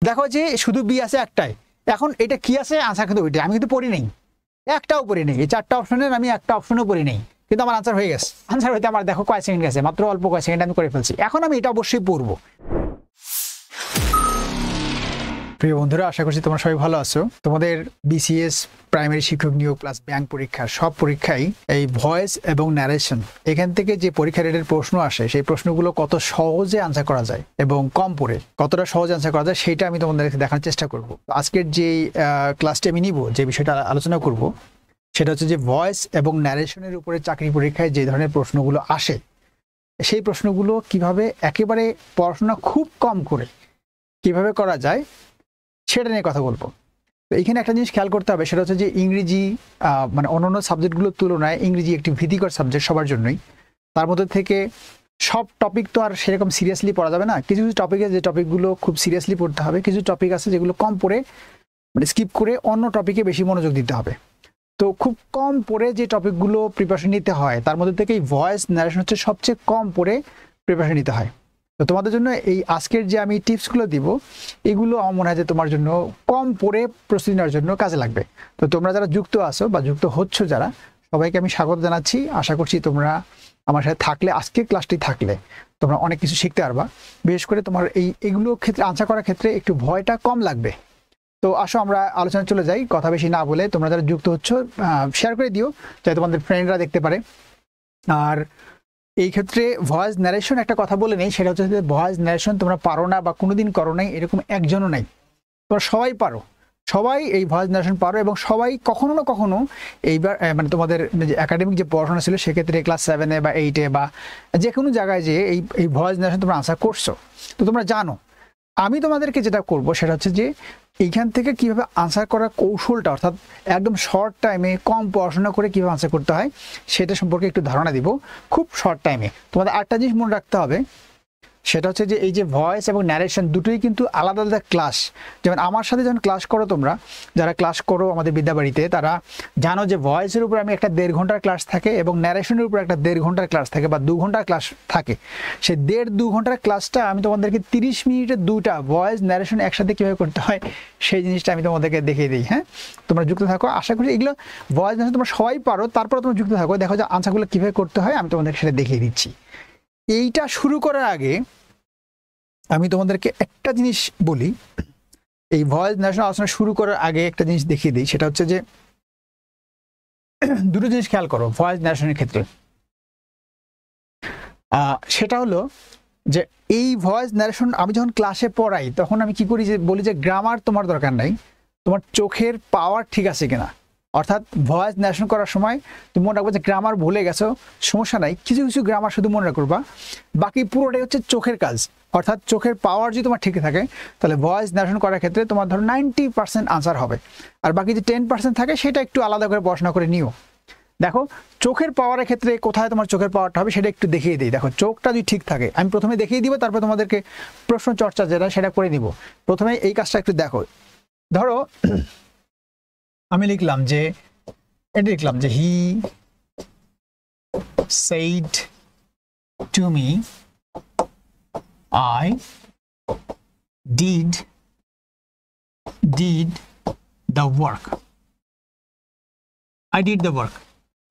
দেখো যে শুধু বি আছে একটাই, এখন এটা কি আছে আনসার কিন্তু ওইটাই। আমি কিন্তু পড়ি নেই, একটাও পড়ি নেই, এই 4টা অপশনের আমি একটা অপশনও পড়ি নেই, কিন্তু আমার আনসার হয়ে গেছে। আনসার হইতে আমার দেখো কয় সেকেন্ড গেছে, মাত্র অল্প কয় সেকেন্ড আমি করে ফেলছি। এখন আমি এটা অবশ্যই পড়বো। প্রিয় বন্ধুরা, আশা করছি তোমরা সবাই ভালো আছো। তোমাদের বিসিএস প্রাইমারি শিক্ষক নিয়োগ প্লাস ব্যাংক পরীক্ষা সব পরীক্ষাই এই ভয়েস এবং ন্যারেশন, এখান থেকে যে পরীক্ষা রেটের প্রশ্ন আসে সেই প্রশ্নগুলো কত সহজে আনসার করা যায় এবং কম পড়ে কতটা সহজে আনসার করা যায় সেটা আমি তোমাদেরকে দেখানোর চেষ্টা করব। আজকের যে ক্লাসটি আমি নিব, যে বিষয়টা আলোচনা করব সেটা হচ্ছে যে ভয়েস এবং ন্যারেশনের উপরে চাকরি পরীক্ষায় যে ধরনের প্রশ্নগুলো আসে সেই প্রশ্নগুলো কিভাবে একেবারে পড়াশোনা খুব কম করে কিভাবে করা যায় সেটা নিয়ে কথা বলবো। তো এখানে একটা জিনিস খেয়াল করতে হবে, সেটা হচ্ছে যে ইংরেজি মানে অন্যান্য সাবজেক্টগুলোর তুলনায় ইংরেজি একটি ভীতিকর সাবজেক্ট সবার জন্যই। তার মধ্যে থেকে সব টপিক তো আর সেরকম সিরিয়াসলি পড়া যাবে না। কিছু কিছু টপিকে যে টপিকগুলো খুব সিরিয়াসলি পড়তে হবে, কিছু টপিক আছে যেগুলো কম পড়ে মানে স্কিপ করে অন্য টপিকে বেশি মনোযোগ দিতে হবে। তো খুব কম পড়ে যে টপিকগুলো প্রিপারেশন নিতে হয় তার মধ্যে থেকে এই ভয়েস ন্যারেশন হচ্ছে সবচেয়ে কম পড়ে প্রিপারেশন নিতে হয়। তো তোমাদের জন্য এই আজকের যে আমি টিপসগুলো দিব এগুলো আমার মনে হয় যে তোমার জন্য কম পড়ে প্রস্তুতি নেওয়ার জন্য কাজে লাগবে। তো তোমরা যারা যুক্ত আছো বা যুক্ত হচ্ছ যারা, সবাইকে আমি স্বাগত জানাচ্ছি। আশা করছি তোমরা আমার সাথে থাকলে, আজকের ক্লাসটি থাকলে তোমরা অনেক কিছু শিখতে পারবা। বিশেষ করে তোমার এইগুলো ক্ষেত্রে আনসার করার ক্ষেত্রে একটু ভয়টা কম লাগবে। তো আসো আমরা আলোচনা চলে যাই, কথা বেশি না বলে। তোমরা যারা যুক্ত হচ্ছ শেয়ার করে দিও যাতে তোমাদের ফ্রেন্ডরা দেখতে পারে। আর এই ক্ষেত্রে ভয়েস ন্যারেশন একটা কথা বলে নেই, সেটা হচ্ছে যে ভয়েস ন্যারেশন তোমরা পারো না বা কোনোদিন করো নাই এরকম একজনও নাই। তোমরা সবাই পারো, সবাই এই ভয়েস ন্যারেশন পারো এবং সবাই কখনো না কখনো এইবার মানে তোমাদের যে একাডেমিক যে পড়াশোনা ছিল সেক্ষেত্রে ক্লাস 7-এ বা 8-এ বা যে কোনো জায়গায় যে এই ভয়েস ন্যারেশন তোমরা আনসার করছো। তো তোমরা জানো আমি তোমাদেরকে যেটা করব সেটা হচ্ছে যে এইখান থেকে কিভাবে আনসার করার কৌশলটা, অর্থাৎ একদম শর্ট টাইমে কম পড়াশোনা করে কিভাবে আনসার করতে হয় সেটা সম্পর্কে একটু ধারণা দিব খুব শর্ট টাইমে। তোমাদের আরেকটা জিনিস মনে রাখতে হবে, সেটা হচ্ছে যে এই যে ভয়েস এবং ন্যারেশন দুটোই কিন্তু আলাদা আলাদা ক্লাস। যেমন আমার সাথে যখন ক্লাস করো, তোমরা যারা ক্লাস করো আমাদের বিদ্যাবাড়িতে তারা জানো যে ভয়েসের উপর আমি একটা 1.5 ঘন্টার ক্লাস থাকে এবং ন্যারেশনের উপর একটা 1.5 ঘন্টার ক্লাস থাকে বা 2 ঘন্টার ক্লাস থাকে। সেই 1.5-2 ঘন্টার ক্লাসটা আমি তোমাদেরকে 30 মিনিটের দুইটা ভয়েস ন্যারেশন একসাথে কীভাবে করতে হয় সেই জিনিসটা আমি তোমাদেরকে দেখিয়ে দিই। হ্যাঁ, তোমরা যুক্ত থাকো। আশা করি এগুলো ভয়েস ন্যারেশন তোমরা সবাই পারো, তারপরে তোমরা যুক্ত থাকো, দেখো যে আনসারগুলো কীভাবে করতে হয় আমি তোমাদেরকে সেটা দেখিয়ে দিচ্ছি। এইটা শুরু করার আগে আমি তোমাদেরকে একটা জিনিস বলি, এই ভয়েস ন্যারেশন আলোচনা শুরু করার আগে একটা জিনিস দেখিয়ে দিই। সেটা হচ্ছে যে দুটো জিনিস খেয়াল করো ভয়েস ন্যারেশনের ক্ষেত্রে। সেটা হলো যে এই ভয়েস ন্যারেশন আমি যখন ক্লাসে পড়াই তখন আমি কি করি, যে বলি যে গ্রামার তোমার দরকার নাই, তোমার চোখের পাওয়ার ঠিক আছে কিনা। অর্থাৎ ভয়েস ন্যারেশন করার সময় তুমি মনে রাখবে যে গ্রামার ভুলে গেছো, সমস্যা নাই, কিছু কিছু গ্রামার শুধু মনে রাখবা, বাকি পুরোটাই হচ্ছে চোখের কাজ। অর্থাৎ চোখের পাওয়ার যদি তোমার ঠিক থাকে তাহলে ভয়েস ন্যারেশন করার ক্ষেত্রে তোমার ধরো 90% আনসার হবে। আর বাকি যে 10% থাকে সেটা একটু আলাদা করে পড়াশোনা করে নিও। দেখো চোখের পাওয়ারের ক্ষেত্রে কোথায় তোমার চোখের পাওয়ারটা হবে সেটা একটু দেখিয়ে দিই। দেখো চোখটা যদি ঠিক থাকে, আমি প্রথমে দেখিয়ে দিব, তারপর তোমাদেরকে প্রশ্ন চর্চা যেটা সেটা করে নিব। প্রথমে এই কাজটা একটু দেখো। ধরো আমি লিখলাম যে হি said to me I did the work. I did the work.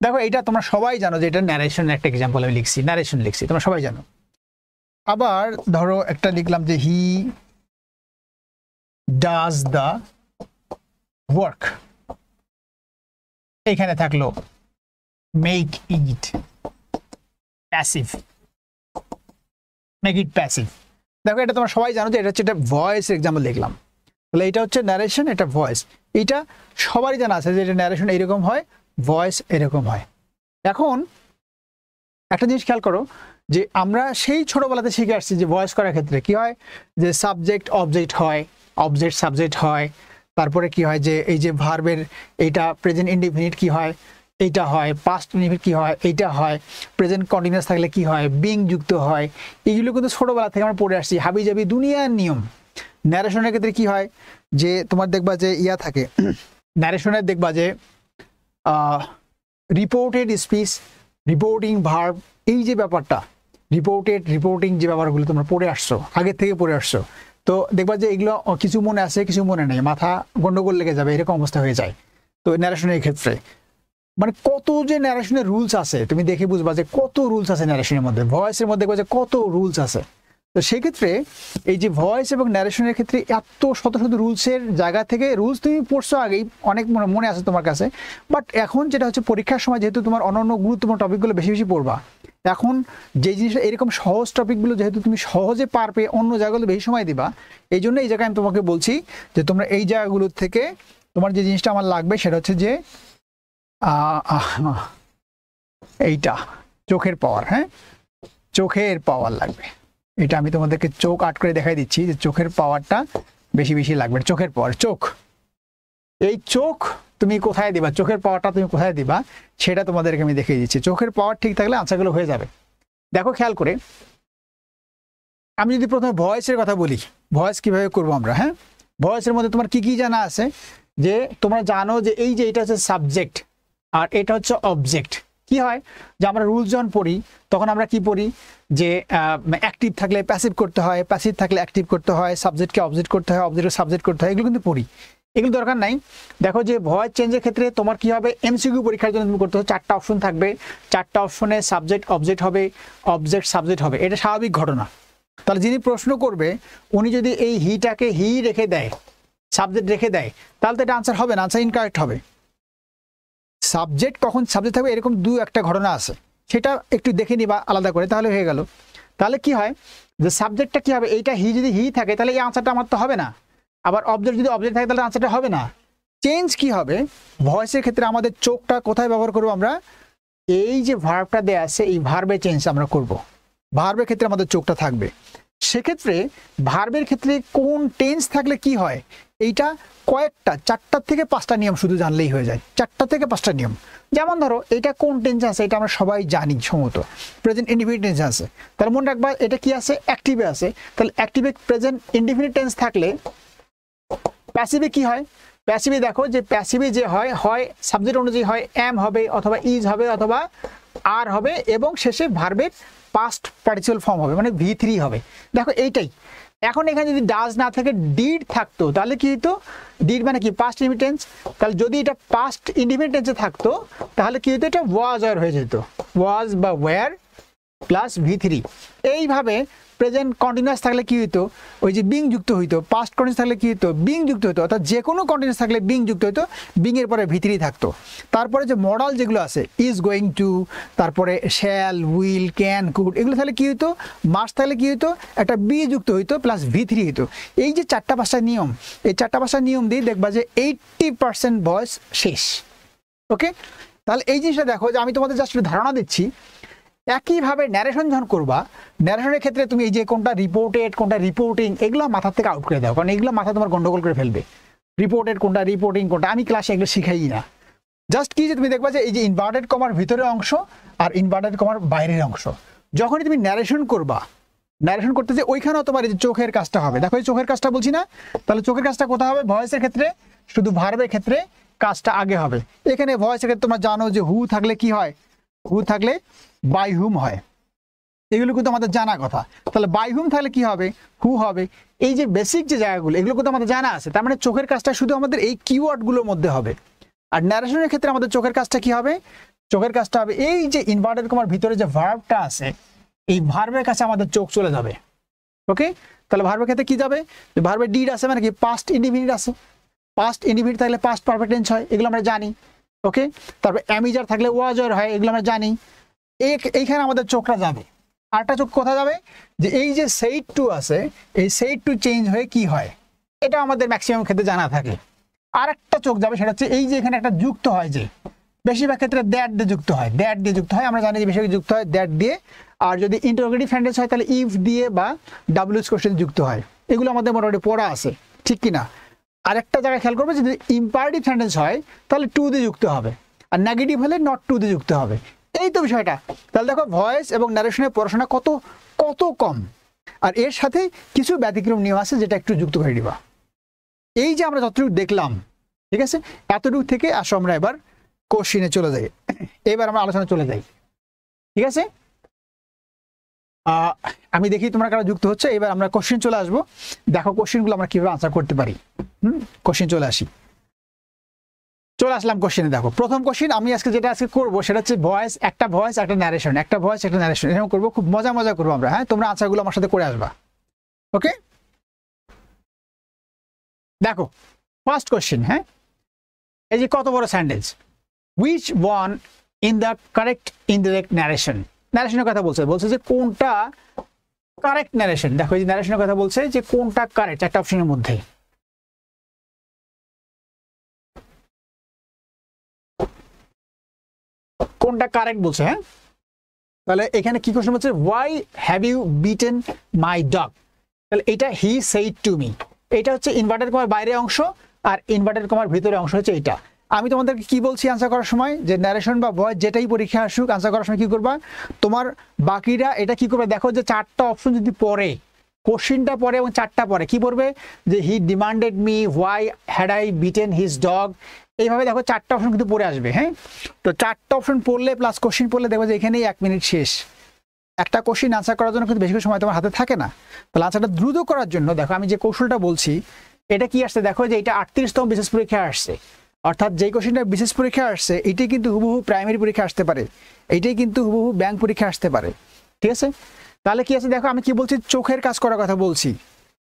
দেখো এটা তোমরা সবাই জানো যে এটা ন্যারেশন একটা এক্সাম্পল আমি লিখছি, ন্যারেশন লিখছি, তোমরা সবাই জানো। আবার ধরো একটা লিখলাম যে হি ডাজ দ্য ওয়ার্ক, এখানে থাকলো make it passive, make it passive. দেখো এটা তোমরা সবাই জানো যে এটা হচ্ছে একটা ভয়েস এক্সাম্পল লিখলাম। তাহলে এটা হচ্ছে ন্যারেশন, এটা ভয়েস। এটা সবারই জানা আছে যে এটা ন্যারেশন এরকম হয়, ভয়েস এরকম হয়। এখন একটা জিনিস খেয়াল করো যে আমরা সেই ছোটবেলাতে শিখে আসছি যে ভয়েস করার ক্ষেত্রে কি হয়, যে সাবজেক্ট অবজেক্ট হয়, অবজেক্ট সাবজেক্ট হয়, তারপরে কি হয় যে এই যে ভার্বের এইটা প্রেজেন্ট ইনডিফিনিট কি হয়, এইটা হয়, পাস্ট ইনডিফিনিট কি হয়, এইটা হয়, প্রেজেন্ট কন্টিনিউয়াস থাকলে কি হয়, বিং যুক্ত হয়। এগুলো কিন্তু ছোটবেলা থেকে আমরা পড়ে আসছি, হাবি জাবি দুনিয়ার নিয়ম। ন্যারেশনের ক্ষেত্রে কি হয় যে তোমার দেখবা যে ইয়া থাকে, ন্যারেশনের দেখবা যে রিপোর্টেড স্পিচ, রিপোর্টিং ভার্ব, এই যে ব্যাপারটা রিপোর্টিং যে ব্যাপারগুলো তোমরা পড়ে আসছো, আগের থেকে পড়ে আসছো, তো দেখবা যে এগুলো কিছু মনে আছে কিছু মনে নেই, মাথা গন্ডগোল লেগে যাবে, এরকম অবস্থা হয়ে যায়। তো ন্যারেশনের ক্ষেত্রে মানে কত যে ন্যারেশনের রুলস আছে, তুমি দেখে বুঝবা যে কত রুলস আছে ন্যারেশনের মধ্যে, ভয়েসের মধ্যে দেখবা যে কত রুলস আছে। তো সেক্ষেত্রে এই যে ভয়েস এবং ন্যারেশনের ক্ষেত্রে এত শত শত রুলসের জায়গা থেকে, রুলস তুমি পড়ছো আগেই, অনেক মনে আছে তোমার কাছে, বাট এখন যেটা হচ্ছে পরীক্ষার সময় যেহেতু তোমার অন্যান্য গুরুত্বপূর্ণ টপিকগুলো বেশি বেশি পড়বা, এখন যে জিনিসটা এরকম সহজ টপিকগুলো যেহেতু তুমি সহজে পারবে, অন্য জায়গাগুলো বেশি সময় দিবা, এই জন্য এই জায়গায় আমি তোমাকে বলছি যে তোমরা এই জায়গাগুলোর থেকে তোমার যে জিনিসটা আমার লাগবে সেটা হচ্ছে যে এইটা চোখের পাওয়ার। হ্যাঁ, চোখের পাওয়ার লাগবে। এটা আমি তোমাদেরকে চোখ আট করে দেখাই দিচ্ছি যে চোখের পাওয়ারটা বেশি বেশি লাগবে। চোখের পাওয়ার, চোখ, এই চোখ তুমি কোথায় দিবা, চোখের পাওয়ারটা তুমি কোথায় দিবা সেটা তোমাদেরকে আমি দেখিয়ে দিচ্ছি। চোখের পাওয়ার ঠিক থাকলে আনসারগুলো হয়ে যাবে। দেখো খেয়াল করে, আমি যদি প্রথমে ভয়েসের কথা বলি, ভয়েস কিভাবে করবো আমরা। হ্যাঁ, ভয়েসের মধ্যে তোমার কি কি জানা আছে, যে তোমরা জানো যে এই যে এটা হচ্ছে সাবজেক্ট আর এটা হচ্ছে অবজেক্ট। কি হয় যে আমরা রুলস যখন পড়ি তখন আমরা কি পড়ি যে অ্যাক্টিভ থাকলে প্যাসিভ করতে হয়, প্যাসিভ থাকলে অ্যাক্টিভ করতে হয়, সাবজেক্টকে অবজেক্ট করতে হয়, অবজেক্টকে সাবজেক্ট করতে হয়, এগুলো কিন্তু পড়ি, এগুলো দরকার নাই। দেখো যে ভয়েস চেঞ্জের ক্ষেত্রে তোমার কি হবে, এমসিকিউ পরীক্ষার জন্য তুমি করতে হবে, 4টা অপশন থাকবে, 4টা অপশনে সাবজেক্ট অবজেক্ট হবে, অবজেক্ট সাবজেক্ট হবে, এটা স্বাভাবিক ঘটনা। তাহলে যিনি প্রশ্ন করবে উনি যদি এই হিটাকে হি রেখে দেয়, সাবজেক্ট রেখে দেয়, তাহলে তো এটা আনসার হবে না, আনসার ইনকারেক্ট হবে। সাবজেক্ট কখন সাবজেক্ট থাকবে এরকম একটা ঘটনা আছে, সেটা একটু দেখে নিবা আলাদা করে, তাহলে হয়ে গেল। তাহলে কি হয় যে সাবজেক্টটা কি হবে, এইটা হি যদি হি থাকে তাহলে এই আনসারটা আমার তো হবে না, আবার অবজেক্ট যদি অবজেক্ট থাকে তাহলে আনসারটা হবে না। চেঞ্জ কি হবে, ভয়েসের ক্ষেত্রে আমাদের চোখটা কোথায় ব্যবহার করবো আমরা, এই যে ভার্বটা দেয়া আছে এই ভার্বে চেঞ্জ আমরা করব, ভার্বের ক্ষেত্রে আমাদের চোখটা থাকবে। সেক্ষেত্রে ভার্বের ক্ষেত্রে কোন টেন্স থাকলে কি হয়, এইটা কয়েকটা 4টা থেকে 5টা নিয়ম শুধু জানলেই হয়ে যায়, 4টা থেকে 5টা নিয়ম। যেমন ধরো এটা কোন টেন্স আছে, এটা আমরা সবাই জানি সম্ভবত প্রেজেন্ট ইনডিফিনিট টেন্স আছে, তাহলে মনে রাখবা এটা কি আছে, অ্যাক্টিভে আছে। তাহলে অ্যাক্টিভে প্রেজেন্ট ইনডিফিনিট টেন্স থাকলে প্যাসিভে কি হয়, প্যাসিভে দেখো যে প্যাসিভে যে হয় সাবজেক্ট অনুযায়ী হয় এম হবে অথবা ইজ হবে অথবা আর হবে, এবং শেষে ভার্বের পাস্ট পার্টিসিপাল ফর্ম হবে, মানে V3 হবে। দেখো এইটাই, এখন এখানে যদি ডাজ না থাকে ডিড থাকতো তাহলে কি হতো, ডিড মানে কি পাস্ট ইনডিফিনিট টেন্স, তাহলে যদি এটা পাস্ট ইনডিফিনিট টেন্সে থাকতো তাহলে কি হতো, এটা ওয়াজ আর হয়ে যেত, ওয়াজ বা ওয়্যার প্লাস V3। এইভাবে প্রেজেন্ট কন্টিনিউয়াস থাকলে কি হইতো, ওই যে বিং যুক্ত হইতো, পাস্ট কন্টিনিউয়াস থাকলে কি হইতো, বিং যুক্ত হইতো, অর্থাৎ যে কোনো কন্টিনিউয়াস থাকলে বিং যুক্ত হইতো, বিং এর পরে V3 থাকতো। তারপরে যে মডাল যেগুলো আছে ইজ গোয়িং টু, তারপরে শ্যাল, উইল, ক্যান, কুড, এগুলো তাহলে কি হইতো, মাস থাকলে কি হইতো, একটা বি যুক্ত হইতো প্লাস V3 হইতো। এই যে 4টা 5টা নিয়ম, এই 4টা 5টা নিয়ম দিয়ে দেখবা যে 80% ভয়েস শেষ। ওকে, তাহলে এই জিনিসটা দেখো যে আমি তোমাদের জাস্ট ধারণা দিচ্ছি। একইভাবে ন্যারেশন যখন করবা, ন্যারেশনের ক্ষেত্রে তুমি এই যে কোনটা রিপোর্টেড কোনটা রিপোর্টিং, এগুলো মাথা থেকে আউট করে দাও, কারণ এগুলো মাথা তোমার গন্ডগোল করে ফেলবে। রিপোর্টেড কোনটা, রিপোর্টিং কোনটা, আমি ক্লাসে এগুলো শিখাই না। জাস্ট কি যে তুমি দেখবা যে এই যে ইনভার্টেড কমার ভিতরের অংশ আর ইনভার্টেড কমার বাইরের অংশ, যখনই তুমি ন্যারেশন করবা, ন্যারেশন করতে যে ওইখানেও তোমার এই যে চোখের কাজটা হবে। দেখো এই চোখের কাজটা বলছি না, তাহলে চোখের কাজটা কোথায় হবে, ভয়েসের ক্ষেত্রে শুধু ভার্বের ক্ষেত্রে কাজটা আগে হবে। এখানে ভয়েসের ক্ষেত্রে তোমরা জানো যে হু থাকলে কি হয়, হু থাকলে বাই হুম হয়, এগুলো কিন্তু আমাদের জানা কথা। তাহলে বাই হুম থাকলে কি হবে, হু হবে। এই যে বেসিক যে জায়গাগুলো এগুলো কিন্তু আমাদের জানা আছে, তার মানে চোখের কাজটা শুধু আমাদের এই কিওয়ার্ডগুলোর মধ্যে হবে। আর ন্যারেশনের ক্ষেত্রে আমাদের চোখের কাজটা কি হবে, চোখের কাজটা হবে এই যে ইনভার্টেড কমার ভিতরে যে ভার্বটা আছে এই ভার্বের কাছে আমাদের চোখ চলে যাবে। ওকে, তাহলে ভার্বের ক্ষেত্রে কি যাবে, ভার্বের ডিড আছে মানে কি পাস্ট ইনডিফিনিট আছে, পাস্ট ইনডিফিনিট থাকলে পাস্ট পারফেক্ট টেন্স হয়, এগুলো আমরা জানি। ওকে, তারপর অ্যামিজার থাকলে ওয়াজার হয়, এগুলো আমরা জানি। এইখানে আমাদের চোখটা যাবে। আরেকটা চোখ কোথায় যাবে, যে এই যে সেইড টু আছে এই সেইড টু চেঞ্জ হয়ে কি হয়, এটা আমাদের ম্যাক্সিমাম ক্ষেত্রে জানা থাকে। আর একটা চোখ যাবে, সেটা হচ্ছে এই যে এখানে একটা যুক্ত হয়, যে বেশিরভাগ ক্ষেত্রে দ্যাট দিয়ে যুক্ত হয়, দ্যাট দিয়ে যুক্ত হয়, আমরা জানি যে বেশিরভাগ যুক্ত হয় দ্যাট দিয়ে। আর যদি ইন্টারোগেটিভ সেন্টেন্স হয় তাহলে ইফ দিয়ে বা ডাব্লিউএস কোশ্চেন যুক্ত হয়, এগুলো আমাদের মোটামুটি পড়া আছে, ঠিক কিনা। আরেকটা জায়গায় খেয়াল করবে, যদি ইম্পারেটিভ সেন্টেন্স হয় তাহলে টু দিয়ে যুক্ত হবে, আর নেগেটিভ হলে নট টু দিয়ে যুক্ত হবে। এই তো বিষয়টা। তাহলে দেখো ভয়েস এবং ন্যারেশনের পড়াশোনা কত কত কম, আর এর সাথে কিছু ব্যতিক্রম নিয়ম আছে যেটা একটু যুক্ত করে দিবা। এই যে আমরা যতটুকু দেখলাম, ঠিক আছে, এতটুকু থেকে আসো আমরা এবার কোশ্চিনে চলে যাই, এবার আমরা আলোচনা চলে যাই, ঠিক আছে। আমি দেখি তোমরা কারা যুক্ত হচ্ছে। এবার আমরা কোশ্চেন চলে আসবো, দেখো কোশ্চেনগুলো আমরা কিভাবে আনসার করতে পারি। কোশ্চেন চলে আসি, চলে আসলাম কোশ্চেনে। দেখো প্রথম কোশ্চেন আমি আজকে যেটা করবো সেটা হচ্ছে ভয়েস একটা ন্যারেশন, একটা ভয়েস একটা ন্যারেশন, এরকম করবো, খুব মজা করবো আমরা। হ্যাঁ, তোমরা আনসারগুলো আমার সাথে করে আসবা। ওকে, দেখো ফার্স্ট কোশ্চেন। হ্যাঁ, এই যে কত বড় sentence, which one in the correct indirect narration. ন্যারেশনের কথা বলছে যে কোনটা কারেক্ট ন্যারেশন। দেখো এই যে ন্যারেশনের কথা বলছে যে কোনটা কারেক্ট, একটা অপশনের মধ্যে। কোনটা কারেক্ট বলছে। হ্যাঁ, তাহলে এখানে কি কোশ্চেন বলছে, why have you beaten my dog. তাহলে এটা হি সেইড টু মি, এটা হচ্ছে ইনভার্টেড কমার বাইরের অংশ, আর ইনভার্টেড কমার ভিতরে অংশ হচ্ছে এটা। আমি তোমাদেরকে কি বলছি আনসার করার সময়, যে ন্যারেশন বা ভয়েস যেটাই পরীক্ষা আসুক, আনসার করার সময় কি করবা, তোমার বাকিরা এটা কি করবে, দেখো যে চারটা অপশন যদি পড়ে, কোশ্চিনটা পড়ে এবং চারটা পড়ে, কি পড়বে, যে he demanded me, why had I beaten his dog, এইভাবে দেখো চারটা অপশন কিন্তু পড়ে আসবে। হ্যাঁ, তো চারটা অপশন পড়লে প্লাস কোশ্চিন পড়লে দেখো যে এখানেই 1 মিনিট শেষ। একটা কোশ্চিন আনসার করার জন্য কিন্তু বেশি সময় তোমার হাতে থাকে না। তাহলে আনসারটা দ্রুত করার জন্য দেখো আমি যে কৌশলটা বলছি, এটা কি আসছে, দেখো যে এটা 38তম বিশেষ পরীক্ষায় আসছে, অর্থাৎ যেই কোশ্চিনটা বিশেষ পরীক্ষা আসছে এটাই কিন্তু হুবহু প্রাইমারি পরীক্ষা আসতে পারে, এইটাই কিন্তু হুবহু ব্যাংক পরীক্ষা আসতে পারে। ঠিক আছে, তাহলে কি আছে, দেখো আমি কি বলছি, চোখের কাজ করার কথা বলছি।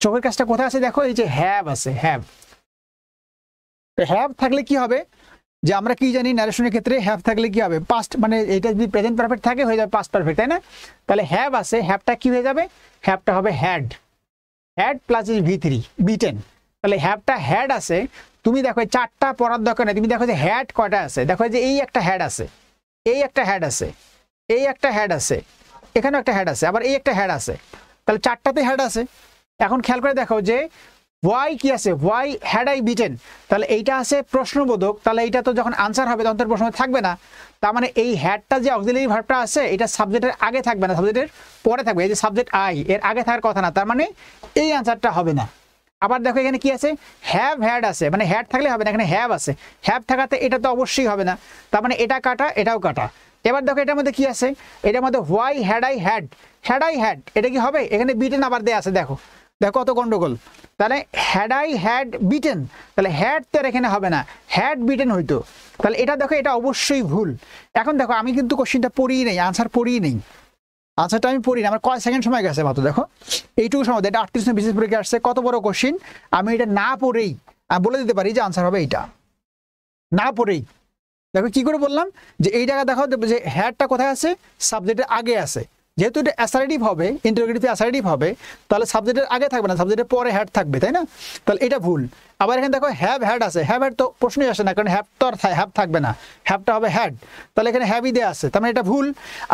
চোখের কাজটা কোথায় আছে, দেখো এই যে হ্যাভ আছে, হ্যাভ। হ্যাভ থাকলে কি হবে, যে আমরা কি জানি ন্যারেশনের ক্ষেত্রে হ্যাভ থাকলে কি হবে, পাস্ট, মানে এটা যদি প্রেজেন্ট পারফেক্ট থাকে হয়ে যাবে পাস্ট পারফেক্ট, তাই না। তাহলে হ্যাভ আছে, হ্যাভটা কি হয়ে যাবে, হ্যাভটা হবে had, had plus V3 beaten. তাহলে হ্যাভটা হ্যাড আছে, তুমি দেখো চারটা পড়ার দরকার নেই, তুমি দেখো যে হ্যাড কয়টা আছে, দেখো যে এই একটা হ্যাড আছে, এই একটা হ্যাড আছে, এই একটা হ্যাড আছে, এখানেও একটা হ্যাড আছে, আবার এই একটা হ্যাড আছে, তাহলে চারটাতে হ্যাড আছে। এখন খেয়াল করে দেখো যে হোয়াই কি আছে, হোয়াই হ্যাড আই বিটেন, তাহলে এইটা আছে প্রশ্নবোধক, তাহলে এইটা তো যখন আনসার হবে তখন তো প্রশ্ন থাকবে না। তার মানে এই হ্যাডটা যে অক্সিলারি ভার্বটা আছে এটা সাবজেক্টের আগে থাকবে না, সাবজেক্টের পরে থাকবে। এই যে সাবজেক্ট আই এর আগে থাকার কথা না, তার মানে এই আনসারটা হবে না। আবার দেখো এখানে কি আছে, হ্যাভ হ্যাড আছে, মানে হ্যাড থাকলে হবে না, এখানে হ্যাভ আছে, হ্যাভ থাকাতে এটা তো অবশ্যই হবে না, তার মানে এটা কাটা এটাও কাটা। এবার দেখো এটার মধ্যে কি আছে, এটার মধ্যে why had I had, had I had, এটা কি হবে, এখানে বিটেন আবার দেয়া আছে, দেখো দেখো কত গন্ডগোল। তাহলে হ্যাড আই হ্যাড বিটেন, তাহলে হ্যাড তো এখানে হবে না, হ্যাড বিটেন হইতো। তাহলে এটা দেখো এটা অবশ্যই ভুল। এখন দেখো আমি কিন্তু কোশ্চিনটা পড়িই নেই, আনসার পড়িই নেই, আনসারটা আমি পড়ি না, আমার কয় সেকেন্ড সময় গেছে মাত্র। দেখো এইটুকু সময়, এটা 38 বিশেষ পরীক্ষা আসছে, কত বড় কোশ্চিন, আমি এটা না পড়েই আমি বলে দিতে পারি যে আনসার হবে এইটা, না পড়েই। দেখো কি করে বললাম, যে এই জায়গা দেখো যে হ্যাডটা কোথায় আছে, সাবজেক্টের আগে আছে, যেহেতু এটা অ্যাসারেটিভ হবে, ইন্টারোগেটিভ অ্যাসারেটিভ হবে, তাহলে সাবজেক্টের আগে থাকবে না, সাবজেক্টের পরে হ্যাড থাকবে, তাই না। তাহলে এটা ভুল। আবার এখানে দেখো হ্যাভ হ্যাড আছে, হ্যাভ হ্যাড তো প্রশ্নই আসে না, কারণ হ্যাভ তো আর হ্যাভ থাকবে না, হ্যাভটা হবে হ্যাড, তাহলে এখানে হ্যাভই দেওয়া আছে, তার মানে এটা ভুল।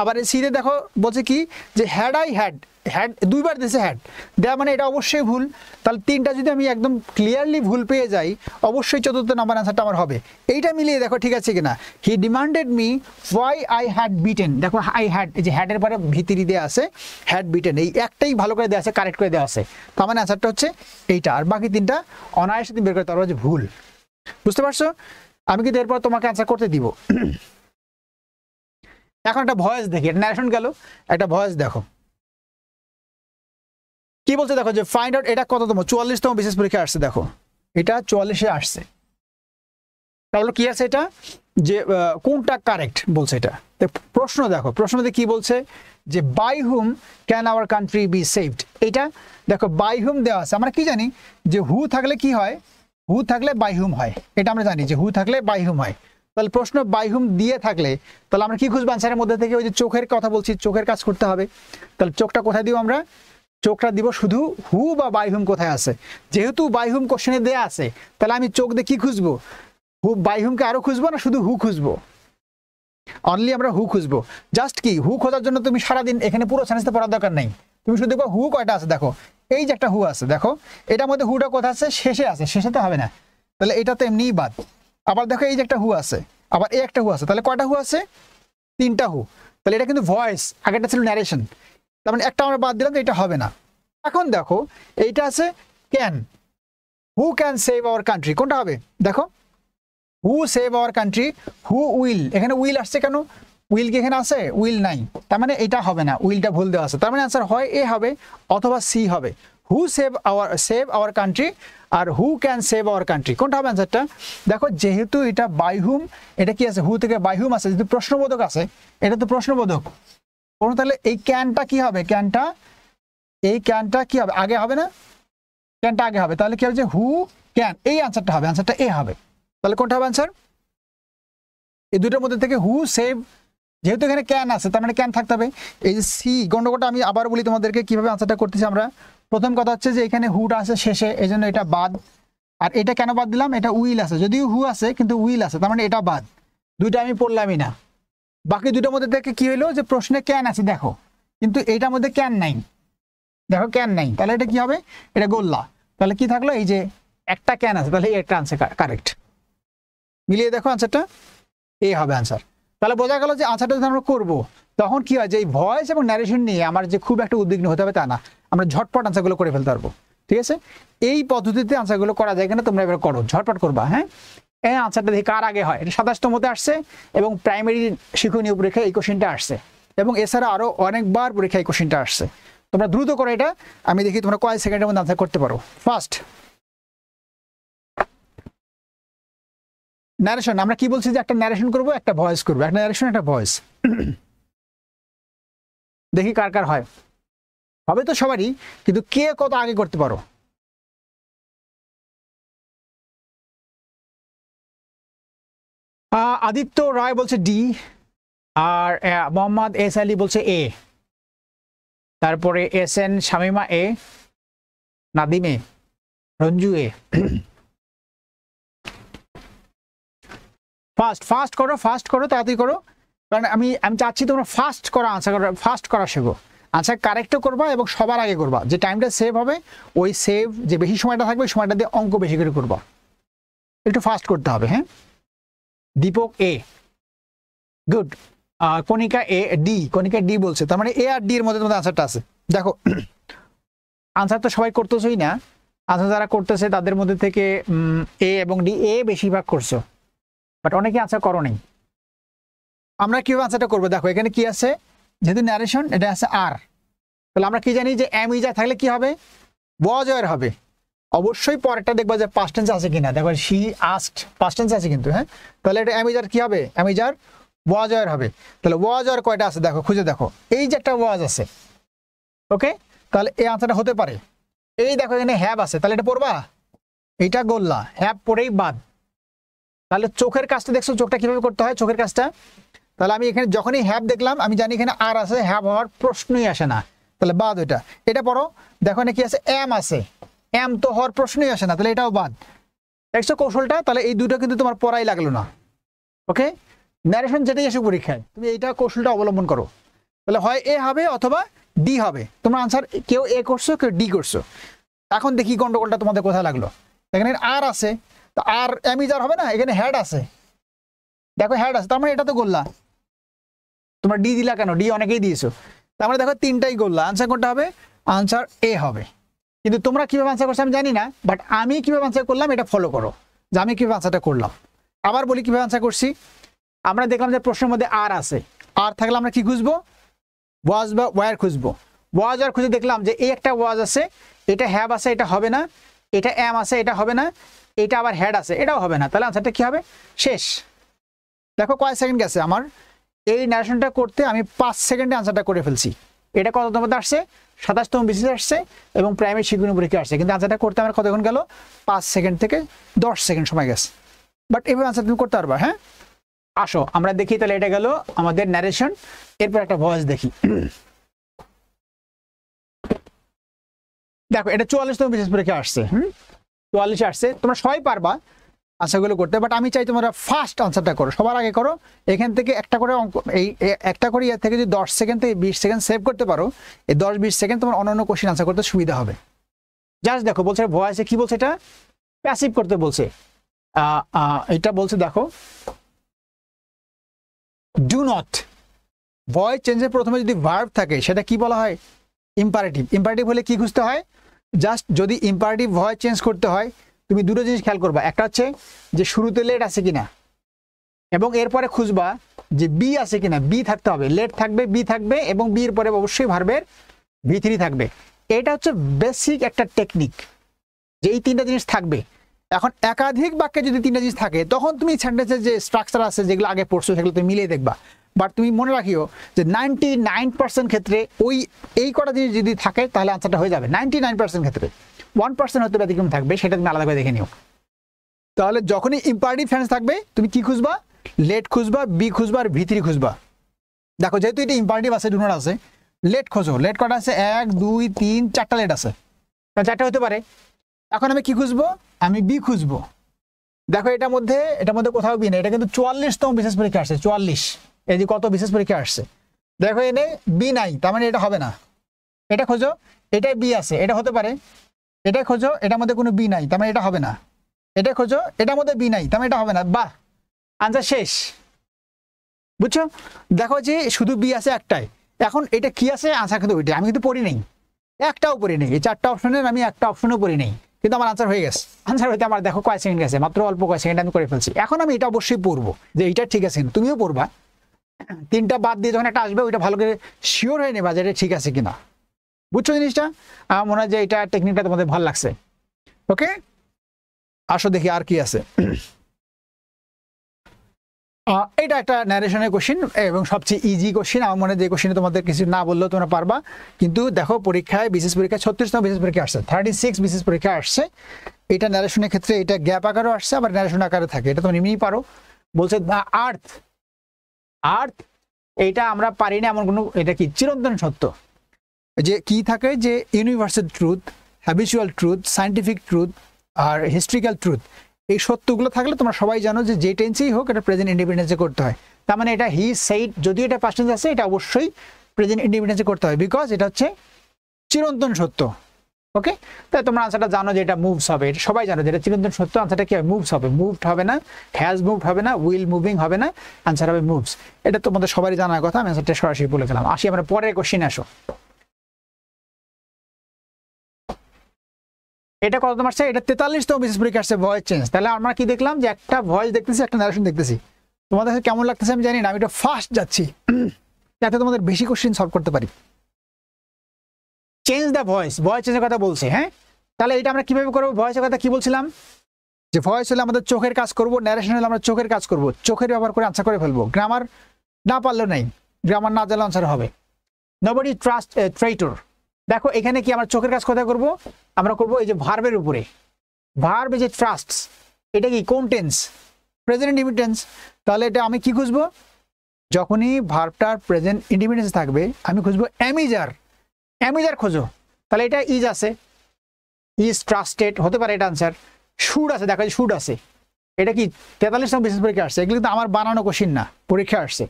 আবার এই সিতে দেখো বলছে কি, যে হ্যাড আই হ্যাড, হ্যাড দুইবার দিয়েছে হ্যাড দেওয়া, মানে এটা অবশ্যই ভুল। তাহলে তিনটা যদি আমি একদম ক্লিয়ারলি ভুল পেয়ে যাই, অবশ্যই চতুর্থ নাম্বার আনসারটা আমার হবে। এইটা মিলিয়ে দেখো ঠিক আছে কিনা, he demanded me why I had beaten, দেখো আই হ্যাড, এই যে হ্যাডের পরে ভিতরি দেওয়া আছে হ্যাড বিটেন, এই একটাই ভালো করে দেওয়া আছে, কারেক্ট করে দেওয়া আছে, তার মানে আনসারটা হচ্ছে এইটা। আর বাকি তিনটা অনায়াসে তুমি বের করতে পারবো যে ভুল। বুঝতে পারছো, আমি কিন্তু এরপর তোমাকে আনসার করতে দিব। এখন একটা ভয়েস দেখি, এটা ন্যারেশন গেল, একটা ভয়েস দেখো কি বলছে। দেখো যে ফাইন্ড আউট, এটা কততম, 44তম বিশেষ পরীক্ষা আসছে, দেখো এটা 44-এ আসছে। তাহলে কি আছে এটা, যে কোনটা কারেক্ট বলছে এটা। প্রশ্ন দেখো, প্রশ্নতে কি বলছে, যে by whom can our country be saved. এটা দেখো বাই হুম দেওয়া আছে, আমরা কি জানি যে হু থাকলে কি হয়, হু থাকলে বাই হুম হয়, এটা আমরা জানি যে হু থাকলে বাই হুম হয়। তাহলে প্রশ্ন বাই হুম দিয়ে থাকলে তাহলে আমরা কি খুঁজবো আনসারের মধ্যে থেকে, ওই যে চোখের কথা বলছি, চোখের কাজ করতে হবে। তাহলে চোখটা কোথায় দিব আমরা, চোখটা দিব শুধু হু বা বাই হুম কোথায় আছে, যেহেতু বাই হুম কোশ্চেনে দেয়া আছে, তাহলে আমি চোখ দিয়ে কি খুঁজবো, হু বাই হুমকে আরো খুঁজবো না শুধু হু খুঁজবো, অনলি আমরা হু খুঁজবো। জাস্ট কি হু খোঁজার জন্য তুমি সারাদিন এখানে পুরো সেন্টেন্সটা পড়ার দরকার নেই, তুমি শুধু দেখো হু কয়টা আছে, দেখো এই যে একটা হু আছে, দেখো এটার মধ্যে হুটা কোথায় আছে, শেষে আছে, শেষে তো হবে না, তাহলে এটা তো এমনিই বাদ। আবার দেখো এই যে একটা হু আছে, আবার এই একটা হু আছে, তাহলে কয়টা হু আছে, তিনটা হু। তাহলে এটা কিন্তু ভয়েস, আগেরটা ছিল ন্যারেশন, তার মানে একটা আমরা বাদ দিলাম, তো এটা হবে না। এখন দেখো এইটা আছে can, who can save our country, কোনটা হবে, দেখো who save our country, who will, এখানে উইল আসছে কেন, উইল কি এখানে আছে? উইল নাই, তার মানে এটা হবে না, উইলটা ভুল দেওয়া আছে। তার মানে আনসার হয় এ হবে অথবা সি হবে। হু সেভ আওয়ার কান্ট্রি আর who can save our country, কোনটা হবে আনসারটা? দেখো যেহেতু এটা বাই হুম, এটা কি আছে? হু থেকে বাই হুম আছে, যেহেতু প্রশ্নবোধক আছে, এটা তো প্রশ্নবোধক, তাহলে এই ক্যানটা কি হবে? এই ক্যানটা কি হবে? আগে হবে না? ক্যানটা আগে হবে, তাহলে কি হবে যে হু ক্যান, এই আনসারটা হবে, আনসারটা এ হবে। তাহলে কোনটা হবে আনসার? এই দুটোর মধ্যে থেকে হু সেভ, যেহেতু এখানে ক্যান আছে তার মানে ক্যান থাকতে হবে। এই যে সি গন্ডগোলটা আমি আবার বলি তোমাদেরকে কিভাবে আনসারটা করতেছি আমরা। প্রথম কথা হচ্ছে যে এখানে হুটা আছে শেষে, এই জন্য এটা বাদ। আর এটা কেন বাদ দিলাম? এটা উইল আছে, যদিও হু আছে কিন্তু উইল আছে, তার মানে এটা বাদ। দুইটা আমি পড়লামই না। বাকি দুটোর মধ্যে থেকে কি হলো যে প্রশ্নে ক্যান আছে দেখো, কিন্তু এইটার মধ্যে ক্যান নাই, দেখো ক্যান নাই, তাহলে এটা কি হবে? এটা গোল্লা। তাহলে কি থাকলো? এই যে একটা ক্যান আছে, তাহলে একটা আনসার কারেক্ট। মিলিয়ে দেখো আনসারটা এ হবে আনসার। তাহলে বোঝা গেল যে আনসারটা যদি আমরা করবো তখন কি হয় যে এই ভয়েস এবং ন্যারেশন নিয়ে আমার যে খুব একটা উদ্বিগ্ন হতে হবে তা না, আমরা ঝটপট আনসারগুলো করে ফেলতে পারবো। ঠিক আছে, এই পদ্ধতিতে আনসারগুলো করা যায় কিনা তোমরা এবার করো, ঝটপট করবা। হ্যাঁ, এই আনসারটা দেখি কার আগে হয়। এটা 27তমতে আসছে এবং প্রাইমারি শিক্ষণীয় পরীক্ষায় এই কোশ্চেনটা আসছে, এবং এছাড়া আরো অনেকবার পরীক্ষায় এই কোশ্চেনটা আসছে। তোমরা দ্রুত করো এটা, আমি দেখি তোমরা কয় সেকেন্ডের মধ্যে আনসার করতে পারো। ফার্স্ট ন্যারেশন, আমরা কি বলছি যে একটা ন্যারেশন করবো, একটা ভয়েস করবো, একটা ন্যারেশন একটা ভয়েস। দেখি কার কার হয়, হবে তো সবারই, কিন্তু কে কত আগে করতে পারো। আদিত্য রায় বলছে ডি, আর মোহাম্মদ এস আলী বলছে এ, তারপরে এস এন শামিমা এ, নাদিম এ, রঞ্জু এ। ফাস্ট করো, ফাস্ট করো, তাড়াতাড়ি করো, কারণ আমি চাচ্ছি তোমরা ফাস্ট করা আনসার, ফাস্ট করা শেখো। আনসার কারেক্টও করবা এবং সবার আগে করবা, যে টাইমটা সেভ হবে ওই সেভ যে বেশি সময়টা থাকবে ওই সময়টা দিয়ে অঙ্ক বেশি করে করবা, একটু ফাস্ট করতে হবে। হ্যাঁ, Deepak A, good. Kanika A D, Kanika D বলছে, তার মানে এ আর ডি এর মধ্যে তোমাদের আনসারটা আছে। দেখো আনসার তো সবাই করতেছই না, আনসার যারা করতেছে তাদের মধ্যে থেকে এ এবং ডি, এ বেশিরভাগ করছো, বাট অনেকে আনসার করো নেই। আমরা কিভাবে আনসারটা করবো? দেখো এখানে কি আছে, যেহেতু ন্যারেশন এটা আছে আর, তাহলে আমরা কি জানি যে এম ইজা থাকলে কি হবে? ওয়াজ ওয়ার হবে। অবশ্যই পরেরটা দেখবা যে পাস্ট টেন্স আছে কিনা, দেখো শি আস্কড পাস্ট টেন্স আছে কিন্তু। হ্যাঁ, তাহলে এটা এম ইজার কি হবে? এম ইজার ওয়াজ ওয়ার হবে। তাহলে ওয়াজ ওয়ার কয়টা আছে দেখো, খুঁজে দেখো, এই যে একটা ওয়াজ আছে, ওকে, তাহলে এই আনসারটা হতে পারে। এই দেখো এখানে হ্যাভ আছে, তাহলে এটা পড়বা, এইটা গোল্লা, হ্যাভ পড়েই বাদ। তাহলে চোখের কাজটা দেখছো, চোখটা কিভাবে করতে হয় চোখের কাজটা? তাহলে আমি এখানে যখনই হ্যাভ দেখলাম আমি জানি এখানে আর আছে, হ্যাভ হওয়ার প্রশ্নই আসে না, তাহলে বাদ ওইটা। এটা পড়ো, দেখো না কি আছে, এম আছে, এম তো হওয়ার প্রশ্নই আসে না, তাহলে এটাও বাদ। দেখছো কৌশলটা? তাহলে এই দুটো কিন্তু তোমার পড়াই লাগলো না। ওকে, ন্যারেশন যেটাই আসে পরীক্ষায় তুমি এইটা কৌশলটা অবলম্বন করো, তাহলে হয় এ হবে অথবা ডি হবে। তোমরা আনসার কেউ এ করছো কেউ ডি করছো। এখন দেখি গন্ডগোলটা তোমাদের কোথায় লাগলো। এখানে আর আছে, তো আর এম ইজ আর হবে না, এখানে হ্যাড আছে, দেখো হ্যাড আছে, তার মানে এটা তো গোল্লা। তোমরা ডি দিলা কেন? ডি অনেকেই দিয়েছো, তার মানে দেখো তিনটাই গোল্লা। আনসার কোনটা হবে? আনসার এ হবে। কিন্তু তোমরা কিভাবে আনসার করছো আমি জানি না, বাট আমি কিভাবে আনসার করলাম এটা ফলো করো, যে আমি কিভাবে আনসারটা করলাম। আবার বলি কিভাবে আনসার করছি। আমরা দেখলাম যে প্রশ্নের মধ্যে আর আছে, আর থাকলে আমরা কি খুঁজবো? ওয়াজ বা ওয়ার খুঁজবো। ওয়াজ আর খুঁজে দেখলাম যে এই একটা ওয়াজ আছে, এটা হ্যাভ আছে, এটা হবে না, এটা এম আছে, এটা হবে না, এটা আবার হ্যাড আছে, এটাও হবে না, তাহলে আনসারটা কি হবে? শেষ। দেখো কয় সেকেন্ড গেছে আমার এই ন্যারেশনটা করতে, আমি 5 সেকেন্ডে আনসারটা করে ফেলছি। এটা কততম আসছে? 27তম বিসিএস আসছে এবং প্রাইমারি শিক্ষণীয় পরীক্ষা আসছে, কিন্তু আনসারটা করতে আমার কতক্ষণ গেল? 5 সেকেন্ড থেকে 10 সেকেন্ড সময় গেছে। বাট এভাবে আনসার তুমি করতে পারবা। হ্যাঁ, আসো আমরা দেখি তাহলে। এটা গেল আমাদের ন্যারেশন, এরপর একটা ভয়েস দেখি। দেখো এটা 44তম বিসিএস পরীক্ষা আসছে, 44 আসছে, তোমরা সবাই পারবা আনসারগুলো করতে, বাট আমি চাই তোমরা ফার্স্ট আনসারটা করো, সবার আগে করো। এখান থেকে একটা করে অঙ্ক, এই একটা করে ইয়ার থেকে যদি 10 সেকেন্ড থেকে 20 সেকেন্ড সেভ করতে পারো, এই 10-20 সেকেন্ড তোমার অন্যান্য কোশ্চেন আনসার করতে সুবিধা হবে। জাস্ট দেখো বলছে ভয়েসে কি বলছে, এটা প্যাসিভ করতে বলছে। এটা বলছে দেখো, ডু নট। ভয়েস চেঞ্জের প্রথমে যদি ভার্ব থাকে সেটা কি বলা হয়? ইম্পারেটিভ। ইম্পারেটিভ হলে কি খুঁজতে হয়? জাস্ট যদি ইম্পারেটিভ ভয়েস চেঞ্জ করতে হয় তুমি দুটো জিনিস খেয়াল করবা, একটা হচ্ছে যে শুরুতে লেট আছে কিনা, এবং এরপরে খুঁজবা যে বি আছে কিনা, বি থাকতে হবে, লেট থাকবে, বি থাকবে এবং বির পরে অবশ্যই ভার্বের ভি3 থাকবে। এটা হচ্ছে বেসিক একটা টেকনিক যে এই তিনটা জিনিস থাকবে। এখন একাধিক বাক্যে যদি তিনটা জিনিস থাকে তখন তুমি সেন্টেন্সের যে স্ট্রাকচার আছে যেগুলো আগে পড়ছো সেগুলো তুমি মিলিয়ে দেখবা। বাট তুমি মনে রাখিও যে 99% ক্ষেত্রে এই কটা জিনিস যদি থাকে তাহলে আনসারটা হয়ে যাবে 99% ক্ষেত্রে। 1% হয়তো ব্যতিক্রম থাকবে, সেটা তুমি আলাদা করে দেখে নিও। তাহলে যখনই ইম্পারেটিভ টেন্স থাকবে তুমি কি খুঁজবা? লেট খুঁজবা, বি খুঁজবা আর ভি3 খুঁজবা। দেখো যেহেতু এটা ইম্পারেটিভ আছে, ডু নট আছে, লেট খোঁজো। লেট কটা আছে? 1 2 3 4টা লেট আছে, চারটা হতে পারে। এখন আমি কি খুঁজবো? আমি বি খুঁজবো। দেখো এটার মধ্যে কোথাও বি নেই, এটা কিন্তু 44তম বিশেষ পরীক্ষা আসছে। 44, এই যে কত বিশেষ পরীক্ষা আসছে, দেখো এনে বি নাই, তার মানে এটা হবে না। এটা খোঁজো, এটাই বি আছে, এটা হতে পারে। এটা খোঁজো, এটার মধ্যে কোনো বি নাই, তার মানে এটা হবে না। এটা খোঁজো, এটার মধ্যে বি নাই, তার মানে এটা হবে না। বাহ, আনসার শেষ। বুঝছো? দেখো যে শুধু বি আছে একটাই। এখন এটা কি আছে? আনসার কিন্তু ওইটা। আমি কিন্তু পড়ি নেই, একটাও পড়ি নেই। এই 4টা অপশনের আমি একটা অপশনও পড়ি নেই, কিন্তু আমার আনসার হয়ে গেছে। আনসার হইতে আমার দেখো কয় সেকেন্ড গেছে, মাত্র অল্প কয় সেকেন্ড আমি করে ফেলছি। এখন আমি এটা অবশ্যই পড়বো যে এইটা ঠিক আছে, তুমিও পড়বা। 3টা বাদ দিয়ে যখন একটা আসবে ওইটা ভালো করে শিওর হয়ে নেবা যে এটা ঠিক আছে কিনা। বুঝছো জিনিসটা? আমার মনে হয় যে এটা টেকনিকটা তোমাদের ভালো লাগছে। ওকে, আসো দেখি আর কি আছে। এটা একটা ন্যারেশনের কোশ্চেন এবং সবচেয়ে ইজি কোশ্চেন। আমার মনে হয় যে কোশ্চেনে তোমাদের কিছু না বললেও তোমরা পারবা। কিন্তু দেখো পরীক্ষায় বিশেষ পরীক্ষায় 36তম বিশেষ পরীক্ষা আসছে, 36 বিশেষ পরীক্ষা আসছে। এটা ন্যারেশনের ক্ষেত্রে এটা গ্যাপ আকারও আসছে, আবার ন্যারেশন আকারে থাকে। এটা তোমরা এমনিই পারো। বলছে আর্থ, এইটা আমরা পারি না এমন কোনো, এটা কি চিরন্তন সত্য? যে কি থাকে যে universal truth, habitual truth, scientific truth আর হিস্ট্রিক্যাল ট্রুথ, এই সত্যগুলো থাকলে তোমরা সবাই জানো যে যে টেন্সেই হোক এটা প্রেজেন্ট ইন্ডিপেন্ডেন্সে করতে হয়। তার মানে এটা হি সেইড, যদিও এটা পাস্ট টেন্স আছে, এটা অবশ্যই প্রেজেন্ট ইন্ডিপেন্ডেন্সে করতে হয়, বিকজ এটা হচ্ছে চিরন্তন সত্য। ওকে, তাই তোমরা আনসারটা জানো যে এটা মুভস হবে, এটা সবাই জানো যে এটা চিরন্তন সত্য। আনসারটা কি হবে? মুভস হবে। মুভড হবে না, হ্যাজ মুভড হবে না, উইল মুভিং হবে না, আনসার হবে মুভস। এটা তোমাদের সবারই জানার কথা, আমি আনসারটা সরাসরি বলে গেলাম। আসি আমরা পরের কোশ্চেনে। আসো, এটা কত মারছে? এটা 43তম বিশেষ পরীক্ষা আসছে, ভয়েস চেঞ্জ। তাহলে আমরা কি দেখলাম যে একটা ভয়েস দেখতেছি, একটা ন্যারেশন দেখতেছি। তোমাদের কেমন লাগতেছে আমি জানি না, আমি এটা ফাস্ট যাচ্ছি যাতে তোমাদের বেশি কোশ্চেন সলভ করতে পারি। চেঞ্জ দ্য ভয়েস, ভয়েস চেঞ্জের কথা বলছে। হ্যাঁ, তাহলে এটা আমরা কিভাবে করবো? ভয়েসের কথা কি বলছিলাম? যে ভয়েস হলে আমাদের চোখের কাজ করব, ন্যারেশন হলে আমরা চোখের কাজ করব, চোখের ব্যবহার করে আনসার করে ফেলবো। গ্রামার না পারলেও নাই, গ্রামার না জানলে আনসার হবে। নোবডি ট্রাস্ট এ ট্রেটর। দেখো এখানে কি আমরা চোখের কাজ কোথায় করব? আমরা করব এই যে ভার্বের উপরে। ভার্ব যে ট্রাস্টস, এটা কি কোন টেন্স? Present independent tense. তাহলে এটা আমি কি খুঁজবো? যখনই ভার্বটার প্রেজেন্ট ইন্ডিপেন্ডেন্স থাকবে আমি খুঁজবো অ্যামিজার। অ্যামিজার খোঁজো। তাহলে এটা ইজ আছে, ইজ ট্রাস্টেড হতে পারে এটা আনসার। শুড আছে, দেখো শুড আছে। এটা কি 43তম বিশেষ পরীক্ষা আসছে, এগুলো কিন্তু আমার বানানো কোশ্চিন না, পরীক্ষা আসছে।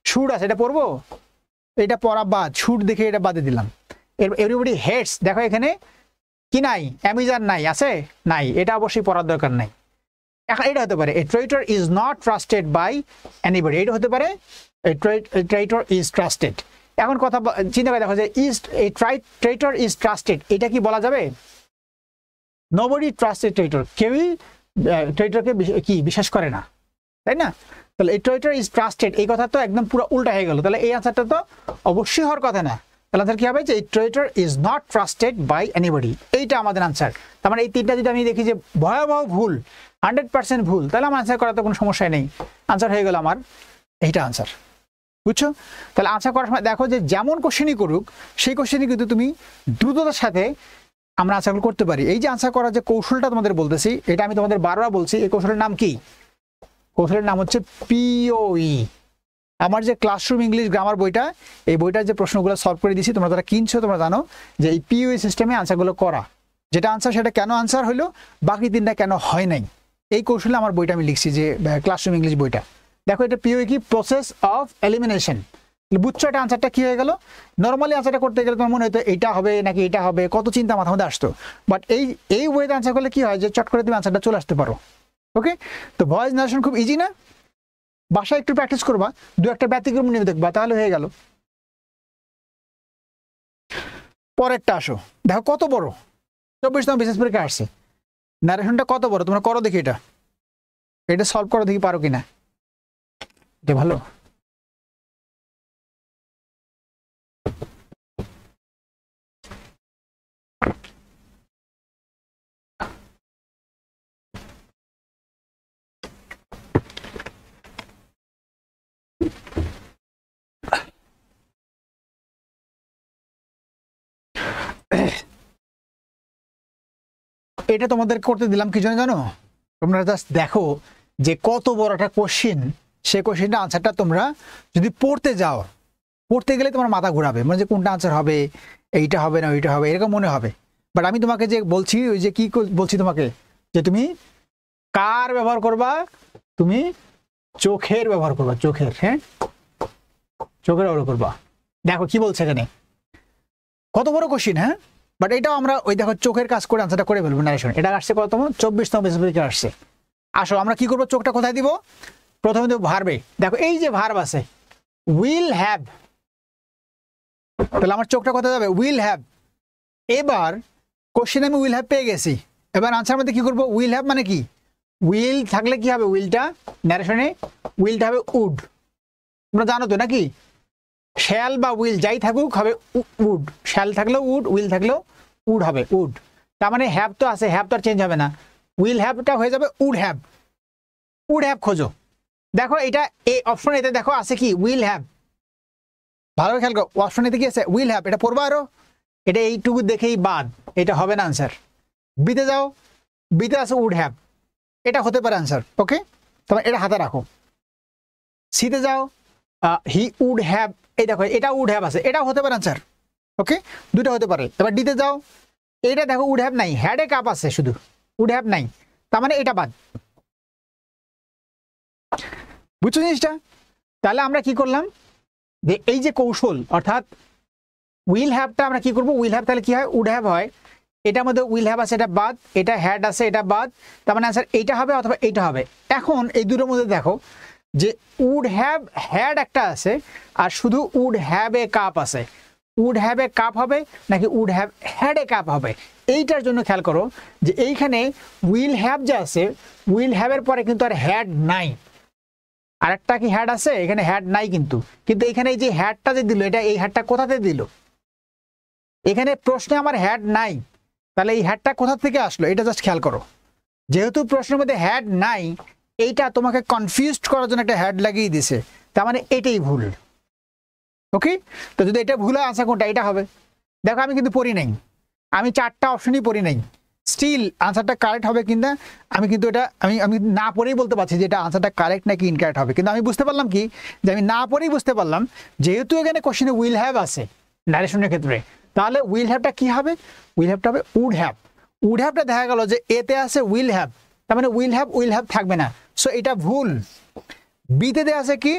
শুড আছে, এটা পড়বো, এটা পড়া বাদ, শুড দেখে এটা বাদে দিলাম। এভরিবডি হেটস, দেখো এখানে কি নাই? অ্যামিজার নাই, আছে নাই, এটা অবশ্যই পড়ার দরকার নাই। এখন এটা হতে পারে a traitor is not trusted by anybody, এটা হতে পারে এ ট্রেটর ইজ ট্রাস্টেড। এখন কথা চিন্তা করে দেখো যে is a traitor is trusted, এটা কি বলা যাবে? নোবডি ট্রাস্টেড ট্রেটর, কেউই ট্রেটরকে কি বিশ্বাস করে না, তাই না? তাহলে এই ট্রেটর ইজ ট্রাস্টেড, এই কথা তো একদম পুরো উল্টা হয়ে গেল। তাহলে এই আনসারটা তো অবশ্যই হওয়ার কথা না। তাহলে আনসার কি হবে? যে traitor is not trusted by anybody, এইটা আমাদের আনসার। তার মানে এই তিনটা যদি আমি দেখি যে ভয়াবহ ভুল, 100% ভুল, তাহলে আমার আনসার করাতে কোনো সমস্যা নেই। আনসার হয়ে গেল আমার এইটা আনসার। বুঝছো? তাহলে আনসার করার সময় দেখো যে যেমন কোশ্চেনই করুক সেই কোশ্চেনই কিন্তু তুমি দ্রুততার সাথে আমরা আনসারগুলো করতে পারি। এই যে আনসার করার যে কৌশলটা তোমাদের বলতেছি, এটা আমি তোমাদের বারবার বলছি। এই কৌশলের নাম কি? কৌশলের নাম হচ্ছে পিওই। আমার যে ক্লাসরুম ইংলিশ গ্রামার বইটা, এই বইটার যে প্রশ্নগুলো সলভ করে দিয়েছি, তোমরা যারা কিনছো তোমরা জানো যে এই পিওই সিস্টেমে আনসারগুলো করা। যেটা আনসার সেটা কেন আনসার হলো, বাকি তিনটা কেন হয় নাই, এই কৌশলে আমার বইটা আমি লিখছি, যে ক্লাসরুম ইংলিশ বইটা। দেখো এটা পিওই কি? Process of elimination. বুঝছো এটা আনসারটা কি হয়ে গেল? নর্মালি আনসারটা করতে গেলে তোমার মনে হতো এইটা হবে নাকি এটা হবে, কত চিন্তা মাথা মধ্যে আসতো। বাট এই ওয়েতে আনসার করলে কি হয় যে চট করে তুমি আনসারটা চলে আসতে পারো। ওকে, তো ভয়েস নারেশন খুব ইজি না? বাসায় একটু প্র্যাকটিস করবা, দু একটা ব্যতিক্রম নিয়ে দেখবা, তাহলে হয়ে গেল। পরেরটা আসো, দেখো কত বড় 24তম বিশেষ পরীক্ষা আসছে। নারেশনটা কত বড় তোমরা করো দেখি, এটা সলভ করো দেখি পারো কিনা। এটা ভালো। এটা তোমাদের করতে দিলাম কি জন্য জানো? তোমরা জাস্ট দেখো যে কত বড় একটা কোশ্চেন, সেই কোশ্চেনটা আনসারটা তোমরা যদি পড়তে যাও, পড়তে গেলে তোমার মাথা ঘোরাবে, মানে যে কোনটা আনসার হবে, এইটা হবে না ওইটা হবে, এরকম মনে হবে। বাট আমি তোমাকে যে বলছি, ওই যে কি বলছি তোমাকে, যে তুমি কার ব্যবহার করবা? তুমি চোখের ব্যবহার করবা, চোখের। হ্যাঁ, চোখের ব্যবহার করবা। দেখো কি বলছে এখানে, কত বড় কোশ্চেন। হ্যাঁ, বাট এটাও আমরা ওই দেখো চোখের কাজ করে আনসারটা করে ফেলবো। নারেশন এটা আসছে কততম? 24তম পেজে আসছে। আসো আমরা কি করবো, চোখটা কোথায় দিব? প্রথমে দেবো ভার্বে। দেখো এই যে ভার্ব আছে উইল হ্যাভ, তাহলে আমার চোখটা কোথায় যাবে? Will have. এবার কোশ্চেন আমি উইল হ্যাভ পেয়ে গেছি, এবার আনসার মধ্যে কি করবো? উইল হ্যাভ মানে কি? উইল থাকলে কি হবে? উইলটা ন্যারেশনে উইলটা হবে উড। তোমরা জানো তো নাকি? শ্যাল বা উইল যাই থাকুক হবে উড। শ্যাল থাকলেও উড, উইল থাকলেও উড হবে, উড। তার মানে হ্যাভ তো আছে, হ্যাভ তো আর চেঞ্জ হবে না, উইল হ্যাভটা হয়ে যাবে উড হ্যাভ। উড হ্যাভ খোঁজো। দেখো এটা এই অপশন এতে দেখো আছে কি? Will have. ভালোভাবে খেয়াল করো, অপশন এতে কি আছে? Will have. এটা পড়বা আরো, এটা এইটুকু দেখেই বাদ, এটা হবে না আনসার। বিতে যাও, বিতে আছে উড হ্যাভ, এটা হতে পারে আনসার। ওকে, তবে এটা হাতে রাখো। সিতে যাও, হি উড হ্যাভ, এই দেখো এটা উড হ্যাভ আছে, এটাও হতে পারে আনসার। ওকে, দুটো হতে পারে। এবার ডিতে যাও, এইটা দেখো উড হ্যাভ নাই, হ্যাড এ কাপ আছে, শুধু উড হ্যাভ নাই, তার মানে এটা বাদ। বুঝছো জিনিসটা? তাহলে আমরা কি করলাম, যে এই যে কৌশল, অর্থাৎ উইল হ্যাভটা আমরা কি করবো? উইল হ্যাভ তাহলে কি হয়? উড হ্যাভ হয়। এটার মধ্যে উইল হ্যাভ আছে, এটা বাদ। এটা হ্যাড আছে, এটা বাদ। তার মানে আনসার এইটা হবে অথবা এইটা হবে। এখন এই দুটোর মধ্যে দেখো যে উড হ্যাভ হ্যাড একটা আছে, আর শুধু উড হ্যাভ এ কাপ আছে। উড হ্যাভ এ কাপ হবে নাকি would have had a cup হবে? এইটার জন্য খেয়াল করো যে এইখানে উইল হ্যাভ যে আছে, উইল হ্যাভের পরে কিন্তু আর হ্যাড নাই। আরেকটা কি হ্যাড আছে? এখানে হ্যাড নাই, কিন্তু এখানে এই যে হ্যাডটা যে দিল, এটা এই হ্যাডটা কোথাতে দিল? এখানে প্রশ্নে আমার হ্যাড নাই, তাহলে এই হ্যাডটা কোথা থেকে আসলো? এটা জাস্ট খেয়াল করো। যেহেতু প্রশ্নের মধ্যে হ্যাড নাই, এইটা তোমাকে কনফিউজড করার জন্য একটা হ্যাড লাগিয়ে দিছে, তার মানে এটাই ভুল। ওকে, তো যদি এটা ভুল হয় আনসার কোনটা? এটা হবে। দেখো আমি কিন্তু পড়ি নাই, আমি চারটা অপশনই পড়ি নাই, স্টিল আনসারটা কারেক্ট হবে কিনা আমি কিন্তু এটা আমি না পড়েই বলতে পারছি যে এটা আনসারটা কারেক্ট নাকি ইনকারেক্ট হবে। কিন্তু আমি বুঝতে পারলাম কি, যে আমি না পড়েই বুঝতে পারলাম যেহেতু এখানে কোশ্চেনে উইল হ্যাভ আছে নারেশনের ক্ষেত্রে, তাহলে উইল হ্যাভটা কি হবে? উইল হ্যাভটা হবে উড হ্যাভ। উড হ্যাভটা দেখা গেল যে এতে আছে উইল হ্যাভ, তার মানে উইল হ্যাভ থাকবে না, সো এটা ভুল। বিতে দেয়া আছে কি?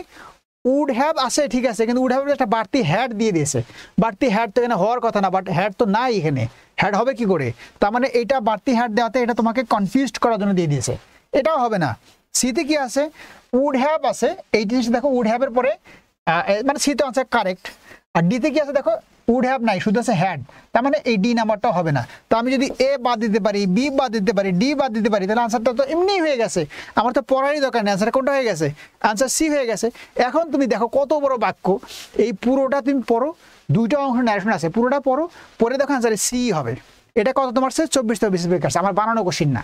উড হ্যাভ আছে, ঠিক আছে, কিন্তু উড হ্যাভ একটা বাড়তি হ্যাড দিয়ে দিয়েছে। বাড়তি হ্যাড তো এখানে হওয়ার কথা না, বাট হ্যাড তো নাই এখানে, হ্যাড হবে কি করে? তার মানে এটা বাড়তি হ্যাড দেওয়াতে এটা তোমাকে কনফিউজড করার জন্য দিয়ে দিয়েছে, এটাও হবে না। সিতে কি আছে? উড হ্যাভ আছে, এই জিনিসটা দেখো উড হ্যাভের পরে মানে সিতে আনসার কারেক্ট। আর ডিতে কি আছে? দেখো উড হ্যাভ নাই, শুধু আছে হ্যাড, তার মানে এই ডি নাম্বারটাও হবে না। তো আমি যদি এ বাদ দিতে পারি, বি বাদ দিতে পারি, ডি বাদ দিতে পারি, তাহলে আনসারটা তো এমনি হয়ে গেছে, আমার তো পড়ারই দরকার নেই। আনসার কোনটা হয়ে গেছে? আনসার সি হয়ে গেছে। এখন তুমি দেখো কত বড় বাক্য, এই পুরোটা তুমি পড়ো, দুইটা অংশ ন্যারেশন আছে, পুরোটা পড়ো, পরে দেখো আনসার সি হবে। এটা কত তোমার? 24 পেজ, আমার বানানো কোশ্চিন না।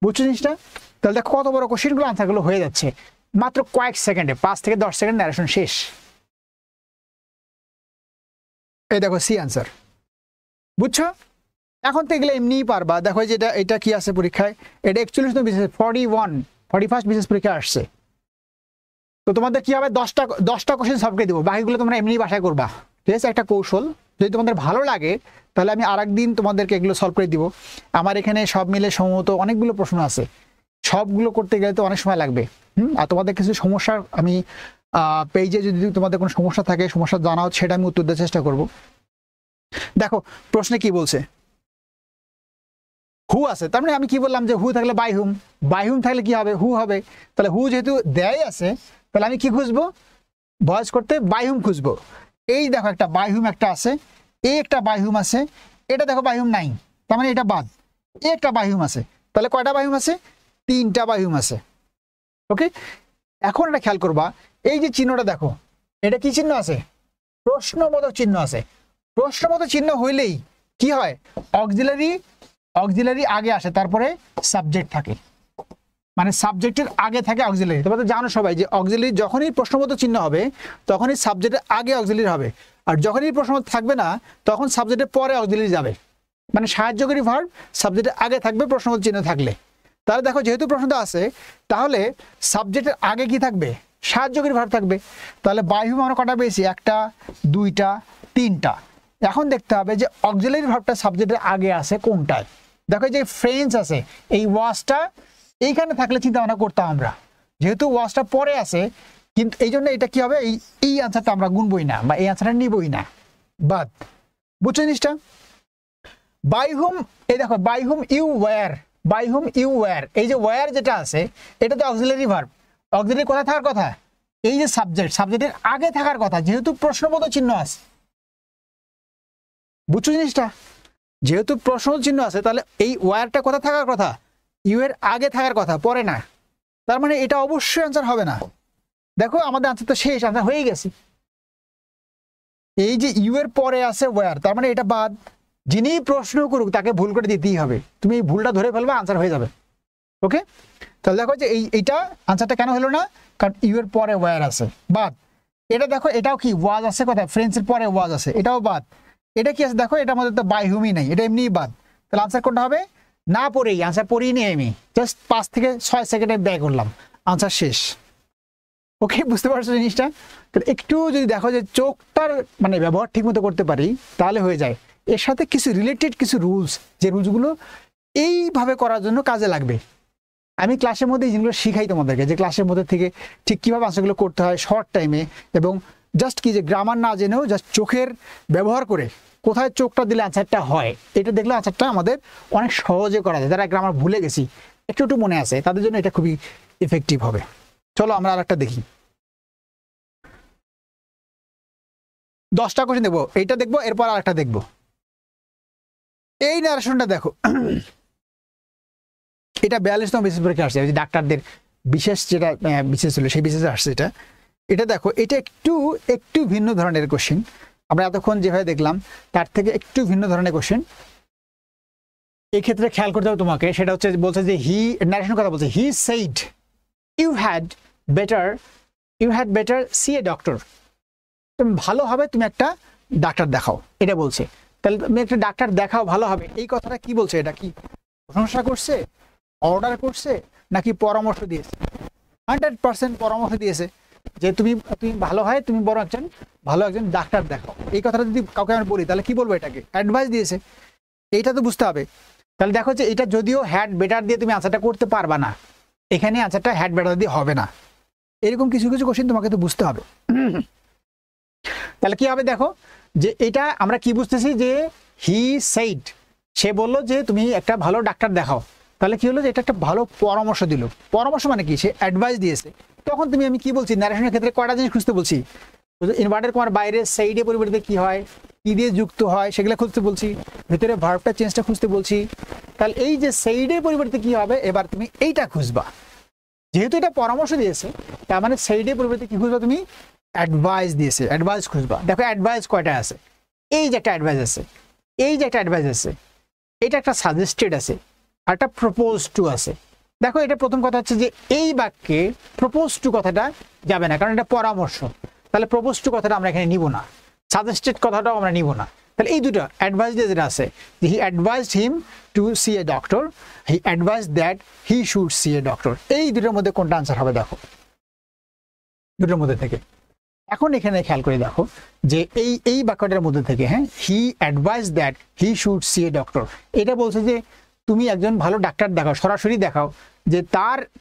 বুঝছো জিনিসটা? তাহলে দেখো কত বড় কোশ্চিনগুলো, আনসারগুলো হয়ে যাচ্ছে মাত্র কয়েক সেকেন্ডে, 5 থেকে 10 সেকেন্ড ন্যারেশন শেষ। এই দেখো সি আনসার। বুঝছো? এখন তো এগুলো এমনিই পারবা। দেখো যেটা এটা কি আছে পরীক্ষায়, এটা 41 বিশেষ 41 বিশেষ পরীক্ষা আসছে। তো তোমাদের কি হবে? 10টা কোশ্চেন সবকে দেবো, বাকিগুলো তোমরা এমনি বাসায় করবা। ঠিক আছে, একটা কৌশল। যদি তোমাদের ভালো লাগে তাহলে আমি আরেকদিন তোমাদেরকে এগুলো সলভ করে দিব। আমার এখানে সব মিলে সম্ভবত অনেকগুলো প্রশ্ন আছে, সবগুলো করতে গেলে তো অনেক সময় লাগবে। আর তোমাদের কিছু সমস্যার আমি পেজে যদি তোমাদের কোনো সমস্যা থাকে, সমস্যা জানাও, সেটা আমি উত্তর দেওয়ার চেষ্টা করব। দেখো প্রশ্নে কি বলছে, হু আছে, তার মানে আমি কি বললাম যে হু থাকলে বাই হুম থাকলে কি হবে? হু হবে। তাহলে হু যেহেতু দেয় আছে, তাহলে আমি কি খুঁজবো? ভয়েস করতে বাই হুম খুঁজবো। এই দেখো একটা বাই হুম একটা আছে, এই একটা বাই হুম আছে, এটা দেখো বাই হুম নাই, তার মানে এটা বাদ। এই একটা বাই হুম আছে, তাহলে কয়টা বাই হুম আছে? 3টা বাই হুম আছে। ওকে, এখন এটা খেয়াল করবা, এই যে চিহ্নটা দেখো, এটা কি চিহ্ন আছে? প্রশ্নবোধক চিহ্ন আছে। প্রশ্নবোধক চিহ্ন হইলেই কি হয়? অক্সিলারি আগে আসে, তারপরে সাবজেক্ট থাকে, মানে সাবজেক্টের আগে থাকে অক্সিলারি। তোমরা তো জানো সবাই যে অক্সিলারি যখনই প্রশ্নবোধক চিহ্ন হবে তখনই সাবজেক্টের আগে অক্সিলারি হবে, আর যখনই প্রশ্নবোধক থাকবে না তখন সাবজেক্টের পরে অক্সিলারি যাবে। মানে সাহায্যকারী ভার্ব সাবজেক্টের আগে থাকবে প্রশ্নবোধক চিহ্ন থাকলে। তাহলে দেখো যেহেতু প্রশ্নটা আছে তাহলে সাবজেক্টের আগে কি থাকবে, সাহায্যকারী ভার্ব থাকবে। তাহলে বাই হুম আমরা কটা পেয়েছি, একটা, দুইটা, তিনটা। এখন দেখতে হবে যে অক্সিলারি ভার্বটা সাবজেক্টের আগে আছে কোনটায়। দেখো যে ফ্রেন্ডস আছে, এই ওয়াজটা এইখানে থাকলে চিন্তা ভাবনা করতাম আমরা, যেহেতু ওয়াজটা পরে আছে কিন্তু এই জন্য এটা কি হবে, এই আনসারটা আমরা গুনবই না বা এই আনসারটা নিবই না, বাদ। বুঝছো জিনিসটা? বাই হুম, এই দেখো by whom you were, by whom you were, এই যে ওয়্যার যেটা আছে এটা তো অক্সিলারি ভার্ব। অক্সিলারি কোথায় থাকার কথা, এই যে সাবজেক্টের আগে থাকার কথা, যেহেতু প্রশ্নবোধক চিহ্ন আছে। বুঝছো জিনিসটা? যেহেতু প্রশ্নবোধক চিহ্ন আছে তাহলে এই ওয়্যারটা কোথায় থাকার কথা, ইউ এর আগে থাকার কথা, পরে না। তার মানে এটা অবশ্যই আনসার হবে না। দেখো আমাদের আনসার তো শেষ, আনসার হয়ে গেছে। এই যে ইউ এর পরে আছে ওয়্যার, তার মানে এটা বাদ। যিনি প্রশ্ন করুক তাকে ভুল করে দিতেই হবে, তুমি এই ভুলটা ধরে ফেলবে, আনসার হয়ে যাবে। ওকে, তাহলে দেখো যে এইটা আনসারটা কেন হলো না, কারণ ইউ এর পরে ওয়্যার আছে, বাদ। এটা দেখো এটাও কি ওয়াজ আছে কোথায়, ফ্রেন্ডসের পরে ওয়াজ আছে, এটাও বাদ। এটা কি আছে দেখো, এটা আমাদের তো বাই হুমই নাই, এটা এমনিই বাদ। তাহলে আনসার কোনটা হবে, না পড়েই, আনসার পড়েই নিয়ে আমি জাস্ট 5 থেকে 6 সেকেন্ডে ব্যয় করলাম, আনসার শেষ। ওকে, বুঝতে পারছো জিনিসটা? তাহলে একটু যদি দেখো যে চোখটার মানে ব্যবহার ঠিক মতো করতে পারি তাহলে হয়ে যায়। এর সাথে কিছু রিলেটেড কিছু রুলস, যে রুলসগুলো এইভাবে করার জন্য কাজে লাগবে। আমি ক্লাসের মধ্যে এই জিনিসগুলো শিখাই তোমাদেরকে, যে ক্লাসের মধ্যে থেকে ঠিক কীভাবে আনসারগুলো করতে হয় শর্ট টাইমে, এবং জাস্ট কি যে গ্রামার না জেনেও জাস্ট চোখের ব্যবহার করে কোথায় চোখটা দিলে আনসারটা হয়, এটা দেখলে আনসারটা আমাদের অনেক সহজে করা যায়। যারা গ্রামার ভুলে গেছি, একটু একটু মনে আছে, তাদের জন্য এটা খুবই ইফেক্টিভ হবে। চলো আমরা আর একটা দেখি, 10টা কোশ্চেন দেখবো, এইটা দেখবো, এরপর আর একটা দেখবো। এই ন্যারেশনটা দেখো, এটা 42তম বিশেষ পরীক্ষা আসছে, ডাক্তারদের বিশেষ যেটা বিশেষ ছিল সেই বিশেষে আসছে এটা। এটা দেখো, এটা একটু ভিন্ন ধরনের কোশ্চেন, আমরা এতক্ষণ যেভাবে দেখলাম তার থেকে একটু ভিন্ন ধরনের কোশ্চেন। এই ক্ষেত্রে খেয়াল করতে হবে তোমাকে, সেটা হচ্ছে বলছে যে হি ন্যারেশন কথা বলছে, he said you had better see a doctor. তুমি ভালো হবে তুমি একটা ডাক্তার দেখাও, এটা বলছে। তাহলে তুমি একটা ডাক্তার দেখাও ভালো হবে, এই কথাটা কি বলছে, এটা কি প্রশংসা করছে, অর্ডার করছে, নাকি পরামর্শ দিয়েছে? 100% পরামর্শ দিয়েছে যে তুমি ভালো হয়, তুমি বড় ভালো একজন ডাক্তার দেখাও। এই কথাটা যদি কাউকে আমি বলি তাহলে কি বলবো, এটাকে অ্যাডভাইস দিয়েছে, এইটা তো বুঝতে হবে। তাহলে দেখো যে এটা যদিও হ্যাড বেটার দিয়ে তুমি আনসারটা করতে পারবা না, এখানে আনসারটা হ্যাড বেটার দিয়ে হবে না। এরকম কিছু কিছু কোশ্চেন তোমাকে তো বুঝতে হবে। তাহলে কি হবে দেখো, যে এটা আমরা কি বুঝতেছি, যে হি সেইড, সে বললো যে তুমি একটা ভালো ডাক্তার দেখাও। তাহলে কি হলো, যে এটা একটা ভালো পরামর্শ দিল। পরামর্শ মানে কি, সে অ্যাডভাইস দিয়েছে। তখন আমি কি বলছি, ন্যারেশনের ক্ষেত্রে কয়টা জিনিস খুঁজতে বলছি, ইনভার্টেড কমার বাইরে সাইডে পরিবর্তে কি হয়, কি দিয়ে যুক্ত হয় সেগুলো খুঁজতে বলছি, ভিতরে ভার্বটা চেঞ্জটা খুঁজতে বলছি। তাহলে এই যে সাইডের পরিবর্তে কি হবে, এবার তুমি এইটা খুঁজবা। যেহেতু এটা পরামর্শ দিয়েছে, তার মানে সাইডের পরিবর্তে কি খুঁজবা, তুমি অ্যাডভাইস দিয়েছে, অ্যাডভাইস খুঁজবা। দেখো অ্যাডভাইস কয়টা আছে, এই যে একটা অ্যাডভাইস আছে, এই যে একটা অ্যাডভাইস আছে, এটা একটা সাজেস্টেড আছে, আর একটা প্রপোজ টু আছে। দেখো এটা প্রথম কথা হচ্ছে যে এই বাক্যে প্রপোজ টু কথাটা যাবে না, কারণ এটা পরামর্শ। তাহলে প্রপোজ টু কথাটা আমরা এখানে নিব না, সাজেস্টেড কথাটাও আমরা নিব না। তাহলে এই দুটো অ্যাডভাইস দিয়ে যেটা আছে, যে he advised him to see a doctor, he advised that he should see a doctor. এই দুটোর মধ্যে কোনটা আনসার হবে দেখো, দুটোর মধ্যে থেকে। এখন এখানে খেয়াল করে দেখো যে এই বাক্যটার মধ্যে থেকে, হ্যাঁ, he advise that he should see a doctor, এটা বলছে যে তুমি একজন ভালো ডাক্তার দেখাও, সরাসরি দেখাও, যে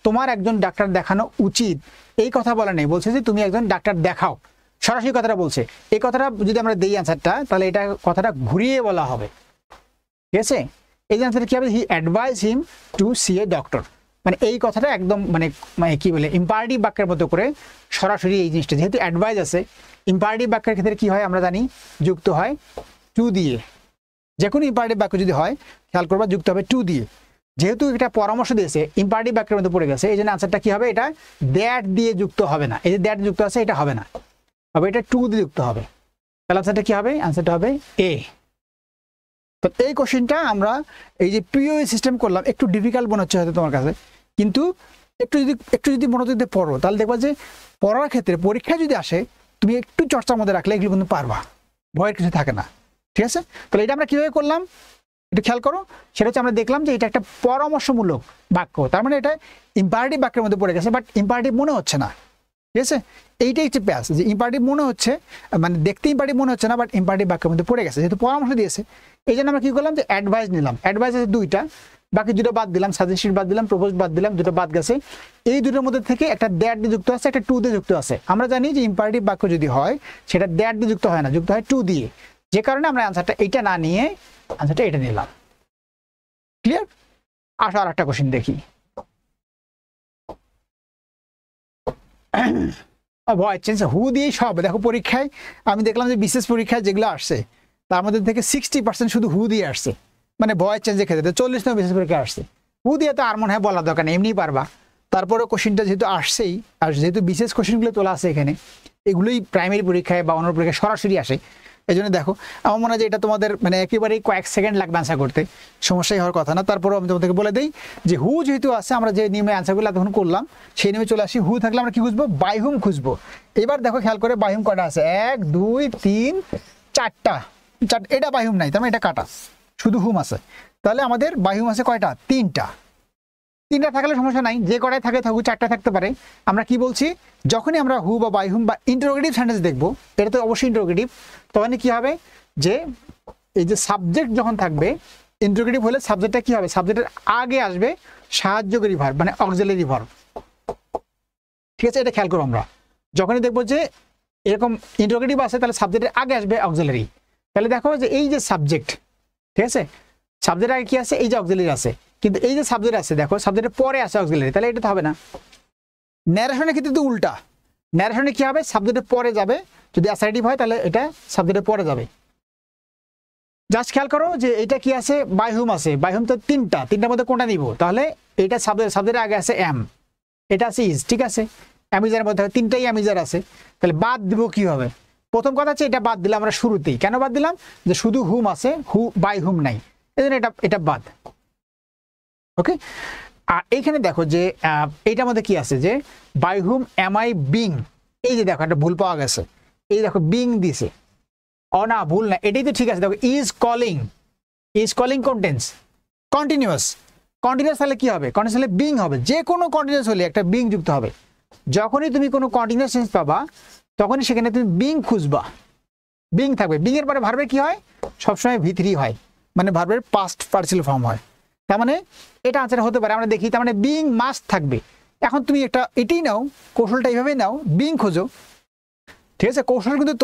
তোমার একজন ডাক্তার দেখানো উচিত, এই কথা বলা নেই, বলছে যে তুমি একজন ডাক্তার দেখাও, সরাসরি কথাটা বলছে। এই কথাটা যদি আমরা দেই আনসারটা, তাহলে এটা কথাটা ঘুরিয়ে বলা হবে, ঠিক আছে? এই যে আনসারটা কি হবে, he advise him to see a doctor, মানে এই কথাটা একদম মানে কি বলে ইম্পারেটিভ বাক্যের মতো করে সরাসরি এই জিনিসটা, যেহেতু অ্যাডভাইস আছে, ইম্পারেটিভ বাক্যের ক্ষেত্রে কি হয় আমরা জানি, যুক্ত হয় টু দিয়ে। যে কোনো ইম্পারেটিভ বাক্য যদি হয় খেয়াল করবা যুক্ত হবে টু দিয়ে। যেহেতু এটা পরামর্শ দিয়েছে, ইম্পারেটিভ বাক্যের মধ্যে পড়ে গেছে, এই জন্য আনসারটা কি হবে, এটা দ্যাট দিয়ে যুক্ত হবে না। এই যে দ্যাট যুক্ত আছে এটা হবে না, তবে এটা টু দিয়ে যুক্ত হবে। তাহলে আনসারটা কি হবে, আনসারটা হবে এ। তো এই কোশ্চেনটা আমরা এই যে পিওই সিস্টেম করলাম, একটু ডিফিকাল্ট মনে হচ্ছে হয়তো তোমার কাছে, কিন্তু একটু যদি মনোযোগ দিয়ে পড়ো তাহলে দেখবা যে পড়ার ক্ষেত্রে পরীক্ষায় যদি আসে তুমি একটু চর্চার মধ্যে রাখলে এগুলো কিন্তু পারবা, ভয়ের কিছু থাকে না, ঠিক আছে? তাহলে এটা আমরা কিভাবে করলাম, একটু খেয়াল করো, সেটা হচ্ছে আমরা দেখলাম যে এটা একটা পরামর্শমূলক বাক্য, তার মানে এটা ইম্পারেটিভ বাক্যের মধ্যে পড়ে গেছে, বাট ইম্পারেটিভ মনে হচ্ছে না। ঠিক আছে, এইটাই হচ্ছে প্যাস, যে ইম্পারেটিভ মনে হচ্ছে, মানে দেখতে ইম্পারেটিভ মনে হচ্ছে না, বাট ইম্পারেটিভ বাক্যের মধ্যে পড়ে গেছে, যেহেতু পরামর্শ দিয়েছে। এই জন্য আমরা কি করলাম, যে অ্যাডভাইস নিলাম। অ্যাডভাইস আছে দুইটা, বাকি দুটো বাদ দিলাম, সাজেশন বাদ দিলাম, প্রপোজ বাদ দিলাম, দুটো বাদ গেছে। এই দুটোর মধ্যে থেকে একটা দ্যাট দিয়ে যুক্ত আছে, একটা টু দিয়ে যুক্ত আছে। আমরা জানি যে ইম্পারেটিভ বাক্য যদি হয় সেটা দ্যাট দিয়ে যুক্ত হয় না, যুক্ত হয় টু দিয়ে, যে কারণে আমরা আনসারটা এইটা না নিয়ে আনসারটা এটা নিলাম। ক্লিয়ার? আসো আর একটা কোশ্চেন দেখি। ভয়েস চেঞ্জ হু দিয়ে সব দেখো, পরীক্ষায় আমি দেখলাম যে বিশেষ পরীক্ষায় যেগুলো আসছে তার মধ্যে থেকে 60% শুধু হু দিয়ে আসছে, মানে ভয়েস চেঞ্জের ক্ষেত্রে 40 বিশেষ পরীক্ষা আসছে। হু দিয়ে তো আর মনে হয় বলার দরকার নেই, এমনিই পারবা। তারপরেও কোশ্চেনটা যেহেতু আসছেই, আর যেহেতু বিশেষ কোশ্চেনগুলো তোলা আছে এখানে, এগুলোই প্রাইমারি পরীক্ষায় বা অন্য পরীক্ষায় সরাসরি আসে। এই জন্য দেখো, আমার মনে হয় যে এটা তোমাদের মানে একেবারেই কয়েক সেকেন্ড লাগবে আনসার করতে, সমস্যাই হওয়ার কথা না। তারপরেও আমি তোমাদেরকে বলে দিই যে হু যেহেতু আছে, আমরা যে নিয়মে আনসারগুলো তখন করলাম সেই নিয়মে চলে আসি। হু থাকলে আমরা কি খুঁজবো, বাই হুম খুঁজবো। এবার দেখো খেয়াল করে, বাই হুম কটা আছে, 1 2 3 4টা, এটা বাই হুম নাই, তার মানে এটা কাটা, শুধু হুম আছে। তাহলে আমাদের বাই হুম আছে কয়টা, 3টা। 3টা থাকলে সমস্যা নাই, যে কটাই থাকে থাকুক, 4টা থাকতে পারে। আমরা কি বলছি, যখনই আমরা হু বা বাই হুম বা ইন্টারোগেটিভ সেন্টেন্স দেখবো, এটা তো অবশ্যই ইন্টারোগেটিভ, তখন কি হবে, যে এই যে সাবজেক্ট যখন থাকবে, ইন্টারোগেটিভ হলে সাবজেক্টটা কি হবে, সাবজেক্টের আগে আসবে সাহায্যকারী ভার্ব, মানে অক্সিলারি ভার্ব। ঠিক আছে, এটা খেয়াল করো। আমরা যখনই দেখবো যে এরকম ইন্টারোগেটিভ আছে, তাহলে সাবজেক্টের আগে আসবে অক্সিলারি। তাহলে দেখো যে এই যে সাবজেক্ট, ঠিক আছে, সাবজেক্টের আগে কি আছে, এই যে অক্সিলারি আছে, কিন্তু এই যে সাবজেক্ট আছে দেখো, সাবজেক্টের পরে আছে অক্সিলারি, তাহলে এটা তো হবে না। ন্যারেশনের ক্ষেত্রে তো উল্টা, ন্যারেশনে কি হবে, সাবজেক্টের পরে যাবে, যদি অ্যাসার্টিভ হয় তাহলে এটা সাবজেক্টের পরে যাবে। জাস্ট খেয়াল করো যে এটা কি আছে, বাই হুম আছে, বাই হুম তো 3টার মধ্যে কোনটা নিব, তাহলে এটা সাবজেক্টের আগে আছে এম, এটা আছে ইজ, ঠিক আছে, অ্যামিজারের মধ্যে 3টাই অ্যামিজার আছে, তাহলে বাদ দিব কি হবে, প্রথম কথা হচ্ছে এটা বাদ দিলাম আমরা শুরুতেই। কেন বাদ দিলাম, যে শুধু হুম আছে, হু বাই হুম নাই, এই জন্য এটা বাদ। ওকে, আর এইখানে দেখো যে এইটার মধ্যে কি আছে, যে by whom am I being, এই যে দেখো একটা ভুল পাওয়া গেছে, এই দেখো বিং দিছে, ও না ভুল না, এটাই তো ঠিক আছে। দেখো ইজ কলিং কন্টেন্স কন্টিনিউয়াস, তাহলে কি হবে, কন্টিনিউয়াস হলে বিং হবে, যে কোনো কন্টিনিউয়াস হলে একটা বিং যুক্ত হবে। যখনই তুমি কোনো কন্টিনিউয়াস সেন্স পাবা, তখনই সেখানে তুমি বিং খুঁজবা, বিং থাকবে। বিং এর পরে ভার্বের কি হয়, সবসময় V3 হয়, মানে ভার্বের পাস্ট পার্সিয়াল ফর্ম হয়। তার মানে এটা আনসার হতে পারে, আমরা দেখি। তার মানে বিং মাস্ট থাকবে। এখন তুমি এটাই নাও, কৌশলটা এইভাবেই নাও, বিং খোঁজো। ঠিক আছে, কৌশল কিন্তু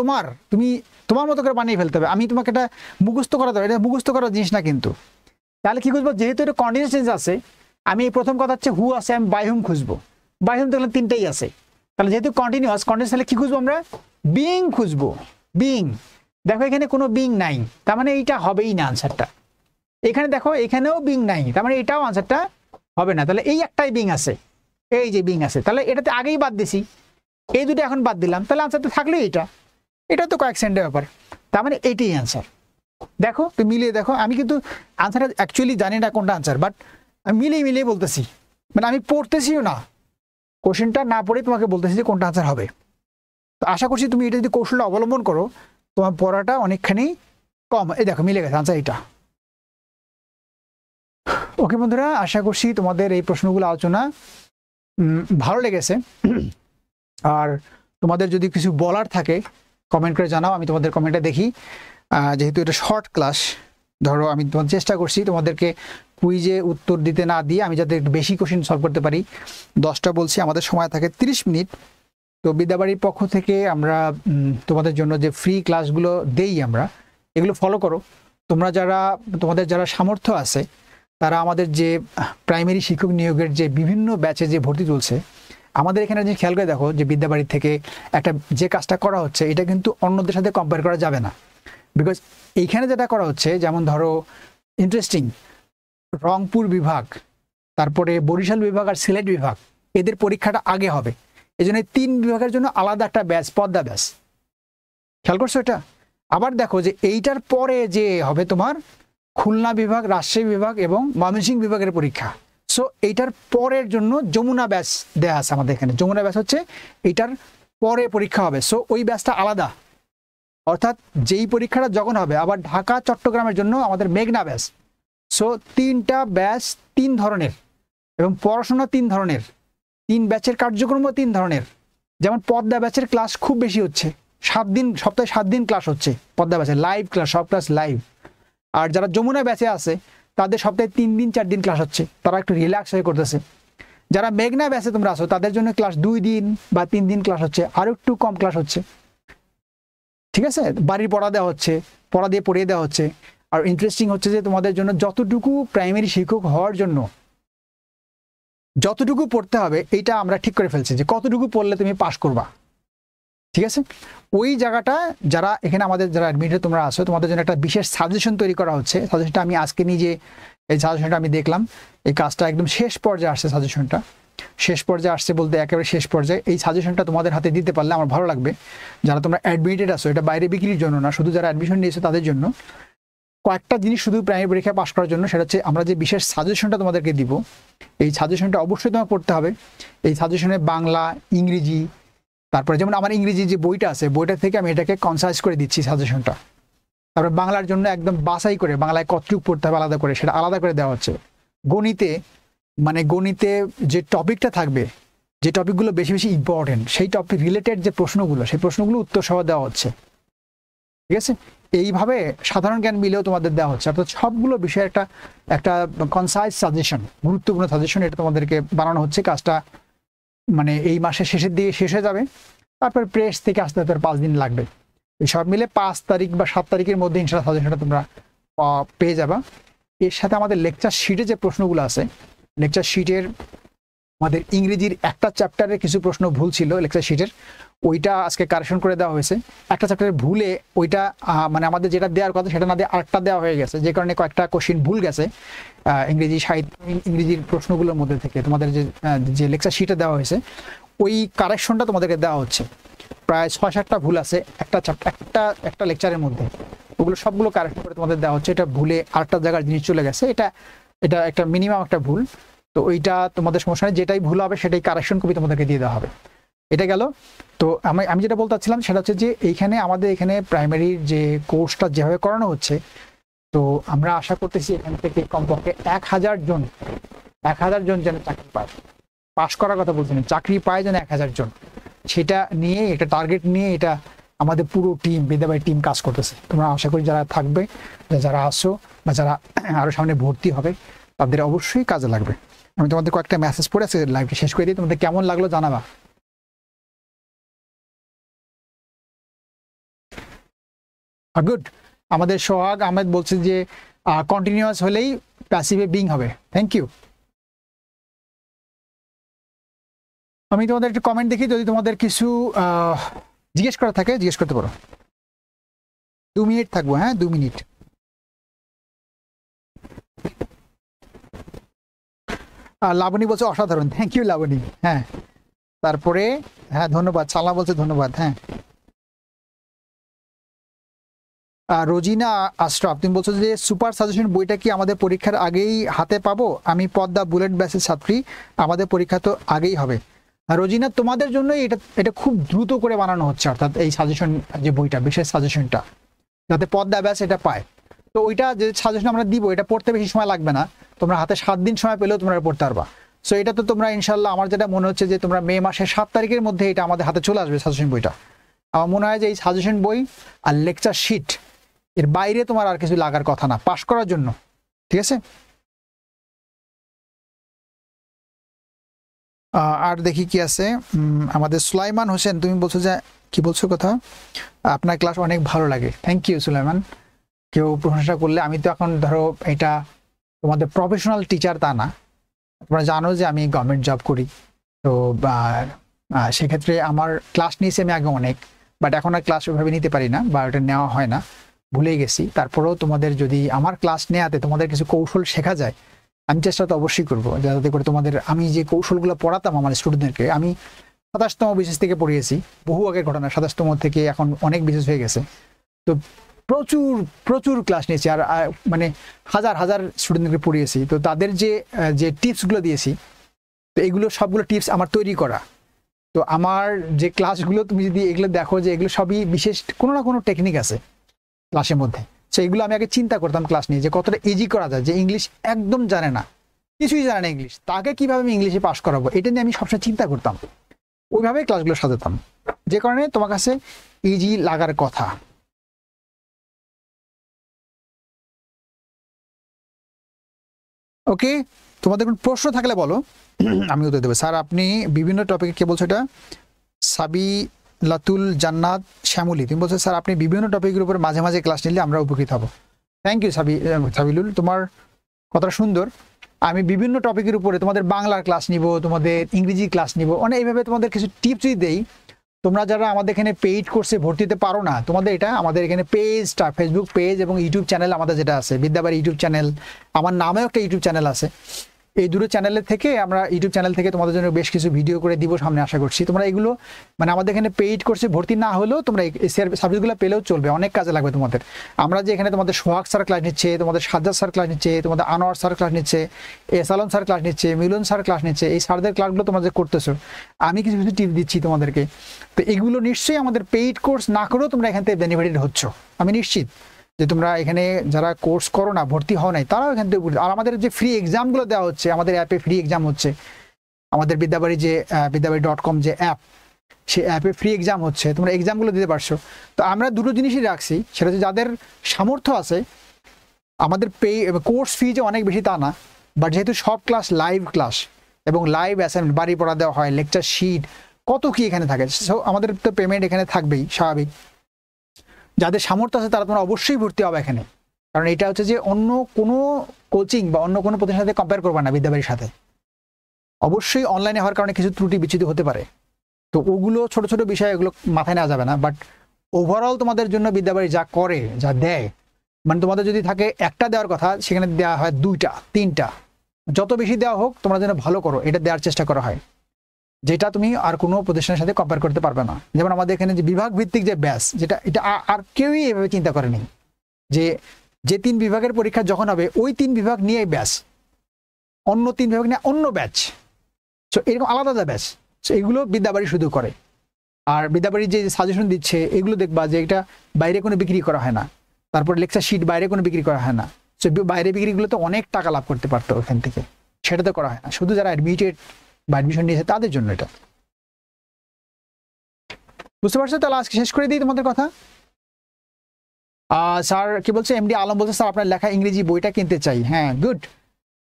তুমি তোমার মতো করে বানিয়ে ফেলতে হবে। আমি তোমাকে এটা মুখস্থ করা দেবো, এটা মুখস্থ করার জিনিস না কিন্তু। তাহলে কি খুঁজবো, যেহেতু এটা কন্টিনিউয়াস টেন্স আছে, আমি এই প্রথম কথা হচ্ছে হু আছে, আমি বাই হুম খুঁজবো। বাই হুম তাহলে 3টাই আছে, তাহলে যেহেতু কন্টিনিউয়াস তাহলে কি খুঁজবো আমরা, বিং খুঁজবো। বিং, দেখো এখানে কোনো বিং নাই, তার মানে এইটা হবেই না আনসারটা। এখানে দেখো এখানেও বিং নাই, তার মানে এটাও আনসারটা হবে না। তাহলে এই একটাই বিং আছে, এই যে বিং আছে, তাহলে এটাতে আগেই বাদ দিছি, এই দুটো এখন বাদ দিলাম, তাহলে আনসার তো থাকলো এটা তো কয়েক সেকেন্ডের ব্যাপার। তার মানে এইটাই আনসার। দেখো তুমি মিলিয়ে দেখো, আমি কিন্তু আনসারটা অ্যাকচুয়ালি জানি না কোনটা আনসার, বাট আমি মিলিয়ে বলতেছি, মানে আমি পড়তেছিও না, কোশ্চেনটা না পড়ে তোমাকে বলতেছি যে কোনটা আনসার হবে। তো আশা করছি তুমি এটা যদি কৌশলটা অবলম্বন করো, তোমার পড়াটা অনেকখানি কম। এই দেখো মিলে গেছে আনসার এটা। ওকে বন্ধুরা, আশা করছি তোমাদের এই প্রশ্নগুলো আলোচনা ভালো লেগেছে। আর তোমাদের যদি কিছু বলার থাকে কমেন্ট করে জানাও, আমি তোমাদের কমেন্টটা দেখি। যেহেতু এটা শর্ট ক্লাস, ধরো আমি তোমার চেষ্টা করছি তোমাদেরকে কুইজে উত্তর দিতে না দিয়ে আমি যাতে একটু বেশি কোশ্চেন সলভ করতে পারি। 10টা বলছি, আমাদের সময় থাকে 30 মিনিট। তো বিদ্যাবাড়ির পক্ষ থেকে আমরা তোমাদের জন্য যে ফ্রি ক্লাসগুলো দেই আমরা, এগুলো ফলো করো। তোমাদের যারা সামর্থ্য আছে, তারা আমাদের যে প্রাইমারি শিক্ষক নিয়োগের যে বিভিন্ন ব্যাচে যে ভর্তি চলছে, আমাদের এখানে যে খেয়াল করে দেখো যে বিদ্যাবাড়ির থেকে একটা যে কাজটা করা হচ্ছে, এটা কিন্তু অন্যদের সাথে কম্পেয়ার করা যাবে না। বিকজ এইখানে যেটা করা হচ্ছে, যেমন ধরো ইন্টারেস্টিং রংপুর বিভাগ, তারপরে বরিশাল বিভাগ আর সিলেট বিভাগ, এদের পরীক্ষাটা আগে হবে। এই জন্য 3 বিভাগের জন্য আলাদা একটা ব্যাচ, পদ্মা ব্যাচ। খেয়াল করছো এটা? আবার দেখো যে এইটার পরে যে হবে তোমার খুলনা বিভাগ, রাজশাহী বিভাগ এবং ময়মনসিংহ বিভাগের পরীক্ষা। সো এইটার পরের জন্য যমুনা ব্যাচ দেয়া আছে আমাদের এখানে। যমুনা ব্যাচ হচ্ছে এইটার পরে পরীক্ষা হবে, সো ওই ব্যাচটা আলাদা। অর্থাৎ যেই পরীক্ষাটা যখন হবে, আবার ঢাকা চট্টগ্রামের জন্য আমাদের মেঘনা ব্যাচ, সো 3টা ব্যাচ 3 ধরনের এবং পড়াশোনা 3 ধরনের, 3 ব্যাচের কার্যক্রমও 3 ধরনের। যেমন পদ্মা ব্যাচের ক্লাস খুব বেশি হচ্ছে, 7 দিন, সপ্তাহে 7 দিন ক্লাস হচ্ছে পদ্মা ব্যাচে, লাইভ ক্লাস, সব ক্লাস লাইভ। আর যারা যমুনা ব্যাচে আছে তাদের সপ্তাহে 3 দিন 4 দিন ক্লাস হচ্ছে, তারা একটু রিল্যাক্স হয়ে করতেছে। যারা মেঘনা ব্যাচে তোমরা আসো তাদের জন্য ক্লাস 2 দিন বা 3 দিন ক্লাস হচ্ছে, আরো একটু কম ক্লাস হচ্ছে, ঠিক আছে। বাড়ির পড়া দেওয়া হচ্ছে, পড়া দিয়ে পড়িয়ে দেওয়া হচ্ছে। আর ইন্টারেস্টিং হচ্ছে যে তোমাদের জন্য যতটুকু প্রাইমারি শিক্ষক হওয়ার জন্য যতটুকু পড়তে হবে এইটা আমরা ঠিক করে ফেলছি, যে কতটুকু পড়লে তুমি পাস করবা, ঠিক আছে। ওই জায়গাটা যারা এখানে আমাদের যারা অ্যাডমিটে তোমরা আসো তোমাদের জন্য একটা বিশেষ সাজেশন তৈরি করা হচ্ছে। সাজেশনটা আমি আজকে নিজে এই সাজেশনটা আমি দেখলাম, এই কাজটা একদম শেষ পর্যায়ে আসছে। সাজেশনটা শেষ পর্যায়ে আসছে বলতে একেবারে শেষ পর্যায়ে। এই সাজেশনটা তোমাদের হাতে দিতে পারলে আমার ভালো লাগবে। যারা তোমরা অ্যাডমিটেড আসো, এটা বাইরে বিক্রির জন্য না, শুধু যারা অ্যাডমিশন নিয়েছো তাদের জন্য কয়েকটা জিনিস শুধু প্রাইমারি পরীক্ষা পাস করার জন্য। সেটা হচ্ছে আমরা যে বিশেষ সাজেশনটা তোমাদেরকে দিব, এই সাজেশনটা অবশ্যই তোমাকে পড়তে হবে। এই সাজেশনে বাংলা, ইংরেজি, তারপরে যেমন আমার ইংরেজি যে বইটা আছে বইটা থেকে আমি এটাকে কনসাইজ করে দিচ্ছি সাজেশনটা। তারপরে বাংলার জন্য একদম বাছাই করে বাংলায় কতটুকু পড়তে হবে আলাদা করে সেটা আলাদা করে দেওয়া হচ্ছে। গণিতে গণিতে যে টপিকটা থাকবে, যে টপিকগুলো বেশি বেশি ইম্পর্টেন্ট, সেই টপিক রিলেটেড যে প্রশ্নগুলো, সেই প্রশ্নগুলো উত্তর সহ দেওয়া হচ্ছে, ঠিক আছে। এইভাবে সাধারণ জ্ঞান মিলেও তোমাদের দেওয়া হচ্ছে। অর্থাৎ সবগুলো বিষয়ে একটা একটা কনসাইজ সাজেশন, গুরুত্বপূর্ণ সাজেশন এটা তোমাদেরকে বানানো হচ্ছে। কাজটা এই মাসের শেষের দিকে শেষ হয়ে যাবে, তারপর প্রেস থেকে আসতে 5 দিন লাগবে। এই সব মিলে 5 তারিখ বা 7 তারিখের মধ্যে ইনশাআল্লাহ সাজেশনটা তোমরা পেয়ে যাবা। এর সাথে আমাদের লেকচার শিটে যে প্রশ্নগুলো আছে, লেকচার শিটের আমাদের ইংরেজির একটা চ্যাপ্টারের কিছু প্রশ্ন ভুল ছিল লেকচার শিটের, ওইটা আজকে কারেকশন করে দেওয়া হয়েছে। একটা চ্যাপ্টারের ভুলে ওইটা আমাদের যেটা দেওয়ার কথা সেটা না দিয়ে আরেকটা দেওয়া হয়ে গেছে, যে কারণে কয়েকটা কোশ্চিন ভুল গেছে ইংরেজি সাহিত্য, ইংরেজির প্রশ্নগুলোর মধ্যে থেকে। তোমাদের যে লেকচার শিটে দেওয়া হয়েছে ওই কারেকশনটা তোমাদেরকে দেওয়া হচ্ছে। প্রায় 6-7টা ভুল আছে একটা লেকচারের মধ্যে, ওগুলো সবগুলো কারেকশন করে তোমাদের দেওয়া হচ্ছে। এটা ভুলে আরেকটা জায়গার জিনিস চলে গেছে, এটা একটা মিনিমাম একটা ভুল। তো ওইটা তোমাদের সমস্যা নেই, যেটাই ভুল হবে সেটাই কারেকশন কপি তোমাদেরকে দিয়ে দেওয়া হবে। এটা গেল। তো আমি যেটা বলতে চাচ্ছিলাম সেটা হচ্ছে যে আমাদের এখানে প্রাইমারির যে কোর্সটা যেভাবে করানো হচ্ছে, তো আমরা আশা করতেছি এখান থেকে কমপক্ষে 1000 জন যেন চাকরি পায়। পাশ করার কথা বলছি না, চাকরি পায় যেন 1000 জন। সেটা নিয়ে একটা টার্গেট নিয়ে এটা আমাদের পুরো টিম, বেদাবাই টিম কাজ করতেছে। তোমরা আশা করি যারা থাকবে, যারা আসো বা যারা আরো সামনে ভর্তি হবে তাদের অবশ্যই কাজে লাগবে। আমি তোমাদের কয়েকটা মেসেজ পড়ে আছে, লাইভটা শেষ করে দিই। তোমাদের কেমন লাগলো জানাবা। গুড। আমাদের সোহাগ আহমেদ বলছে যে কন্টিনিউয়াস হলেই প্যাসিভে বিং হবে। Thank you. আমি তোমাদের একটা কমেন্ট দেখি, যদি তোমাদের কিছু জিজ্ঞেস করা থাকে জিজ্ঞেস করতে পারো। 2 মিনিট থাকবো, হ্যাঁ 2 মিনিট। লাবণী বলছে অসাধারণ। Thank you Labani. হ্যাঁ, তারপরে হ্যাঁ ধন্যবাদ। সালমা বলছে ধন্যবাদ। হ্যাঁ, রোজিনা আশরাফ তুমি বলছো যে সুপার সাজেশন বইটা কি আমাদের পরীক্ষার আগেই হাতে পাবো? আমি পদ্মা বুলেট ব্যাচের ছাত্রী, আমাদের পরীক্ষা তো আগেই হবে। রোজিনা, তোমাদের জন্য এটা খুব দ্রুত করে বানানো হচ্ছে, অর্থাৎ এই সাজেশন যে বইটা, বিশেষ সাজেশনটা, যাতে পদ্মা ব্যাচ এটা পায়। তো ওইটা যে সাজেশন আমরা দিব এটা পড়তে বেশি সময় লাগবে না, তোমরা হাতে 7 দিন সময় পেলেও তোমরা পড়তে পারবা। সো এটা তো তোমরা ইনশাল্লাহ, আমার যেটা মনে হচ্ছে যে তোমরা মে মাসের 7 তারিখের মধ্যে এটা আমাদের হাতে চলে আসবে সাজেশন বইটা। আমার মনে হয় যে এই সাজেশন বই আর লেকচার শিট এর বাইরে তোমার আর কিছু লাগার কথা না পাশ করার জন্য, ঠিক আছে। আর দেখি কি আছে। আমাদের সুলাইমান হোসেন তুমি বলছো যে কি বলছো কথা, আপনার ক্লাস অনেক ভালো লাগে। Thank you Sulaiman. কেউ প্রশংসা করলে, আমি তো এখন ধরো এটা তোমাদের প্রফেশনাল টিচার তা না, তোমরা জানো যে আমি গভর্নমেন্ট জব করি। তো সেক্ষেত্রে আমার ক্লাস নিয়েছি আমি আগে অনেক, বাট এখন আর ক্লাস ওইভাবে নিতে পারি না বা ওটা নেওয়া হয় না, ভুলে গেছি। তারপরেও তোমাদের যদি আমার ক্লাস নেওয়াতে তোমাদের কিছু কৌশল শেখা যায়, আমি চেষ্টা তো অবশ্যই করবো যাতে করে তোমাদের, আমি যে কৌশলগুলো পড়াতাম আমার স্টুডেন্টদেরকে, আমি 27তম বিশেষ থেকে পড়িয়েছি, বহু আগের ঘটনা, 27তম থেকে এখন অনেক বিশেষ হয়ে গেছে। তো প্রচুর প্রচুর ক্লাস নিয়েছি, আর হাজার হাজার স্টুডেন্টদেরকে পড়িয়েছি। তো তাদের যে টিপসগুলো দিয়েছি, তো এগুলো সবগুলো টিপস আমার তৈরি করা। তো আমার যে ক্লাসগুলো তুমি যদি এগুলো দেখো, যে এগুলো সবই বিশেষ কোনো না কোনো টেকনিক আছে ক্লাসের মধ্যে। সেইগুলো আমি আগে চিন্তা করতাম ক্লাস নিয়ে যে কতটা ইজি করা যায়, যে ইংলিশ একদম জানে না, কিছুই জানে না ইংলিশ, তাকে কিভাবে আমি ইংলিশে পাস করাবো, এটা নিয়ে আমি সবসময় চিন্তা করতাম, ওইভাবেই ক্লাসগুলো সাজাতাম, যে কারণে তোমার কাছে ইজি লাগার কথা। ওকে, তোমাদের কোনো প্রশ্ন থাকলে বলো, আমি উত্তর দেবো। স্যার আপনি বিভিন্ন টপিকে, কে বলছো এটা? সাবি লাতুল জান্নাত শ্যামলী, তুমি বলছো স্যার আপনি বিভিন্ন টপিকের উপর মাঝে মাঝে ক্লাস নিলে আমরা উপকৃত হব। থ্যাংক ইউ সাবিলুল, তোমার কথাটা সুন্দর। আমি বিভিন্ন টপিকের উপরে তোমাদের বাংলার ক্লাস নিব, তোমাদের ইংরেজি ক্লাস নিব, অনেক এইভাবে তোমাদের কিছু টিপস যদি দেই, তোমরা যারা আমাদের এখানে পেইড কোর্সে ভর্তি হতে পারো না, তোমাদের এটা আমাদের এখানে পেজটা, ফেসবুক পেজ এবং ইউটিউব চ্যানেল আমাদের যেটা আছে, বিদ্যাবাড়ি ইউটিউব চ্যানেল, আমার নামেও একটা ইউটিউব চ্যানেল আছে, এই দুটো চ্যানেলের থেকে আমরা ইউটিউব চ্যানেল থেকে তোমাদের জন্য বেশ কিছু ভিডিও করে দিব সামনে, আশা করছি। তোমরা এগুলো মানে আমাদের এখানে পেইড কোর্সে ভর্তি না হলেও তোমরা এই সার্ভিসগুলো পেলেও চলবে, অনেক কাজে লাগবে তোমাদের। আমরা যে এখানে তোমাদের সোহাগ স্যার ক্লাস নিচ্ছে, তোমাদের সাজ্জাদ স্যার ক্লাস নিচ্ছে, তোমাদের আনোয়ার স্যার ক্লাস নিচ্ছে, এসালম স্যার ক্লাস নিচ্ছে, মিলন স্যার ক্লাস নিচ্ছে, এই স্যারদের ক্লাসগুলো তোমরা যে করতেছো, আমি কিছু কিছু টিপ দিচ্ছি তোমাদেরকে, তো এগুলো নিশ্চয়ই আমাদের পেইড কোর্স না করেও তোমরা এখান থেকে বেনিফিটেড হচ্ছ, আমি নিশ্চিত যে তোমরা এখানে যারা কোর্স করো না, ভর্তি হও নাই, তারাও এখান থেকে। আর আমাদের যে ফ্রি এক্সামগুলো দেওয়া হচ্ছে, আমাদের অ্যাপে ফ্রি এক্সাম হচ্ছে, আমাদের বিদ্যাবাড়ি যে বিদ্যাবাড়ি.com যে অ্যাপ, সেই অ্যাপে ফ্রি এক্সাম হচ্ছে, তোমরা এক্সামগুলো দিতে পারছো। তো আমরা দুটো জিনিসই রাখছি, সেটা হচ্ছে যাদের সামর্থ্য আছে, আমাদের কোর্স ফি যে অনেক বেশি তা না, বাট যেহেতু সব ক্লাস লাইভ ক্লাস এবং লাইভ অ্যাসাইনমেন্ট বাড়ি পড়া দেওয়া হয়, লেকচার শিট কত কি এখানে থাকে, সো আমাদের তো পেমেন্ট এখানে থাকবেই স্বাভাবিক। যাদের সামর্থ্য আছে তারা তোমরা অবশ্যই ভর্তি হবে এখানে, কারণ এটা হচ্ছে যে অন্য কোনো কোচিং বা অন্য কোনো প্রতিষ্ঠানের সাথে কম্পেয়ার করবে না বিদ্যাবাড়ির সাথে। অবশ্যই অনলাইনে হওয়ার কারণে কিছু ত্রুটি বিচ্যুতি হতে পারে, তো ওগুলো ছোট ছোট বিষয়, এগুলো মাথায় নেওয়া যাবে না, বাট ওভারঅল তোমাদের জন্য বিদ্যাবাড়ি যা করে, যা দেয়, মানে তোমাদের যদি থাকে একটা দেওয়ার কথা, সেখানে দেওয়া হয় 2টা 3টা, যত বেশি দেওয়া হোক তোমরা যেন ভালো করো, এটা দেওয়ার চেষ্টা করা হয়, যেটা তুমি আর কোনো প্রতিষ্ঠানের সাথে কম্পেয়ার করতে পারবে না। যেমন আমাদের এখানে যে বিভাগ ভিত্তিক যে ব্যাচ, যেটা এটা আর কেউই এভাবে চিন্তা করেনি, যে 3 বিভাগের পরীক্ষা যখন হবে ওই 3 বিভাগ নিয়ে ব্যাচ, অন্য 3 বিভাগ নিয়ে অন্য ব্যাচ, সো এরকম আলাদা যা ব্যাচ, সো এগুলো বিদ্যাবাড়ি শুধু করে। আর বিদ্যাবাড়ি যে সাজেশন দিচ্ছে, এগুলো দেখবা যে এটা বাইরে কোনো বিক্রি করা হয় না, তারপর লেকচার শিট বাইরে কোনো বিক্রি করা হয় না, সো বাইরে বিক্রিগুলো তো অনেক টাকা লাভ করতে পারতো ওখান থেকে, সেটা তো করা হয় না, শুধু যারা অ্যাডমিটেড বা অ্যাডমিশন নিয়েছে তাদের জন্য এটা। বুঝতে পারছো? তাহলে আজকে শেষ করে দিই তোমাদের কথা। স্যার কি বলছে, এমডি আলম বলছে স্যার আপনার লেখা ইংরেজি বইটা কিনতে চাই। হ্যাঁ, গুড,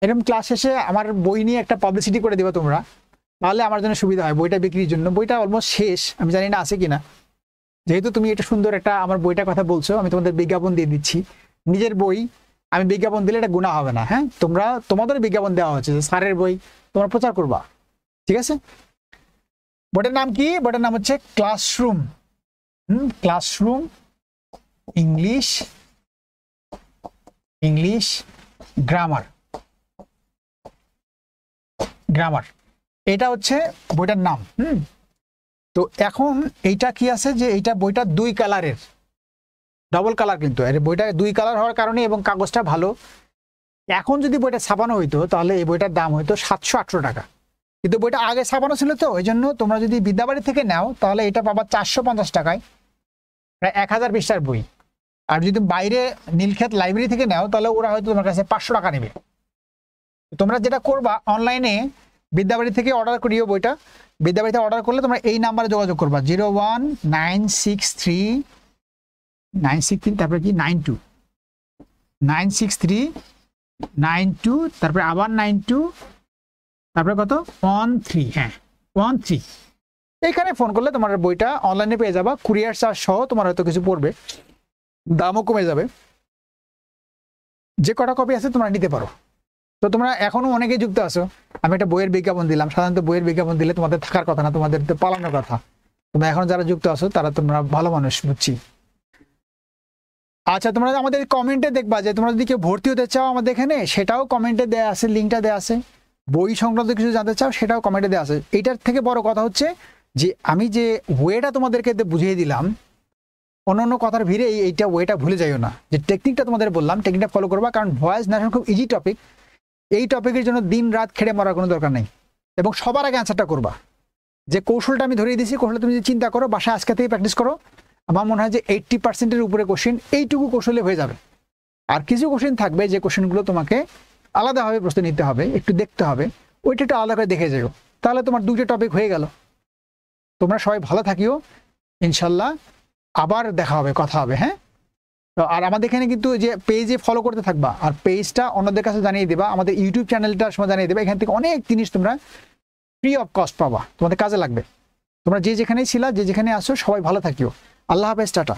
এরকম ক্লাস শেষে আমার বই নিয়ে একটা পাবলিসিটি করে দেবে তোমরা, তাহলে আমার জন্য সুবিধা হয় বইটা বিক্রির জন্য। বইটা অলমোস্ট শেষ, আমি জানি না আছে কিনা, যেহেতু তুমি এটা সুন্দর একটা আমার বইটার কথা বলছো, আমি তোমাদের বিজ্ঞাপন দিয়ে দিচ্ছি। নিজের বই আমি বিজ্ঞাপন দিলে এটা গুনাহ হবে না। হ্যাঁ, তোমাদের বিজ্ঞাপন দেওয়া হচ্ছে যে স্যারের বই তোমরা প্রচার করবা, ঠিক আছে? বইটার নাম কি? বইটার নাম হচ্ছে ক্লাসরুম, ক্লাসরুম ইংলিশ গ্রামার, এটা হচ্ছে বইটার নাম। তো এখন এইটা কি আছে যে এইটা বইটা 2 কালারের, ডবল কালার, কিন্তু বইটা 2 কালার হওয়ার কারণে এবং কাগজটা ভালো। এখন যদি বইটা ছাপানো হইতো তাহলে এই বইটার দাম হইতো 700-800 টাকা, কিন্তু বইটা আগে ছাপানো ছিল, তো ওই জন্য তোমরা যদি বিদ্যাবাড়ি থেকে নাও তাহলে এটা পাবা 450 টাকায়, প্রায় 1000 পৃষ্ঠার বই। আর যদি বাইরে নীলক্ষেত লাইব্রেরি থেকে নাও তাহলে ওরা হয়তো তোমার কাছে 500 টাকা নেবে। তোমরা যেটা করবা, অনলাইনে বিদ্যাবাড়ি থেকে অর্ডার করিও বইটা। বিদ্যাবাড়িতে অর্ডার করলে তোমরা এই নাম্বারে যোগাযোগ করবা, 01963 তারপরে কি 96392, তারপরে আবার 92, তারপরে কত 13, হ্যাঁ 13। এইখানে ফোন করলে তোমার বইটা অনলাইনে পেয়ে যাবা, কুরিয়ার চার্জ সহ তোমার হয়তো কিছু পড়বে, দামও কমে যাবে। যে কটা কপি আছে তোমরা নিতে পারো। তো তোমরা এখনো অনেকেই যুক্ত আছো, আমি একটা বইয়ের বিজ্ঞাপন দিলাম, সাধারণত বইয়ের বিজ্ঞাপন দিলে তোমাদের থাকার কথা না, তোমাদের তো পালানোর কথা। তোমরা এখন যারা যুক্ত আছো তারা তোমরা ভালো মানুষ, বুঝছি। আচ্ছা, তোমরা আমাদের কমেন্টে দেখবা যে তোমরা যদি কেউ ভর্তি হতে চাও আমাদের এখানে, সেটাও কমেন্টে দেওয়া আছে, লিঙ্কটা দেওয়া আছে। বই সংক্রান্ত কিছু জানতে চাও সেটাও কমেন্টে দেওয়া আছে। এইটার থেকে বড় কথা হচ্ছে যে আমি যে ওয়েটা তোমাদেরকে বুঝিয়ে দিলাম, অন্য কথার ভিড়ে এইটা ওয়েটা ভুলে যাইও না, যে টেকনিকটা তোমাদের বললাম, টেকনিকটা ফলো করবা, কারণ ভয়েস ন্যারেশন খুব ইজি টপিক। এই টপিকের জন্য দিন রাত খেটে মরার কোনো দরকার নেই, এবং সবার আগে অ্যান্সারটা করবা। যে কৌশলটা আমি ধরিয়ে দিয়েছি, কৌশলটা তুমি যদি চিন্তা করো, বাসায় আজকে থেকে প্র্যাকটিস করো, আমার মনে হয় যে 80%-এর উপরে কোশ্চেন এইটুকু কৌশলে হয়ে যাবে। আর কিছু কোশ্চেন থাকবে যে কোশ্চেনগুলো তোমাকে আলাদাভাবে প্রস্তুতি নিতে হবে, একটু দেখতে হবে, ওইটা একটু আলাদা করে দেখে যাও, তাহলে তোমার দুটো টপিক হয়ে গেল। তোমরা সবাই ভালো থাকিও, ইনশাল্লাহ আবার দেখা হবে, কথা হবে। হ্যাঁ, তো আর আমাদের এখানে কিন্তু যে পেজে ফলো করতে থাকবা, আর পেজটা অন্যদের কাছে জানিয়ে দেবা, আমাদের ইউটিউব চ্যানেলটার সময় জানিয়ে দেবা। এখান থেকে অনেক জিনিস তোমরা ফ্রি অফ কস্ট পাবা, তোমাদের কাজে লাগবে। তোমরা যে যেখানেই ছিলা, যে যেখানে আসো, সবাই ভালো থাকিও। আল্লাহ হাফেজ, টাটা।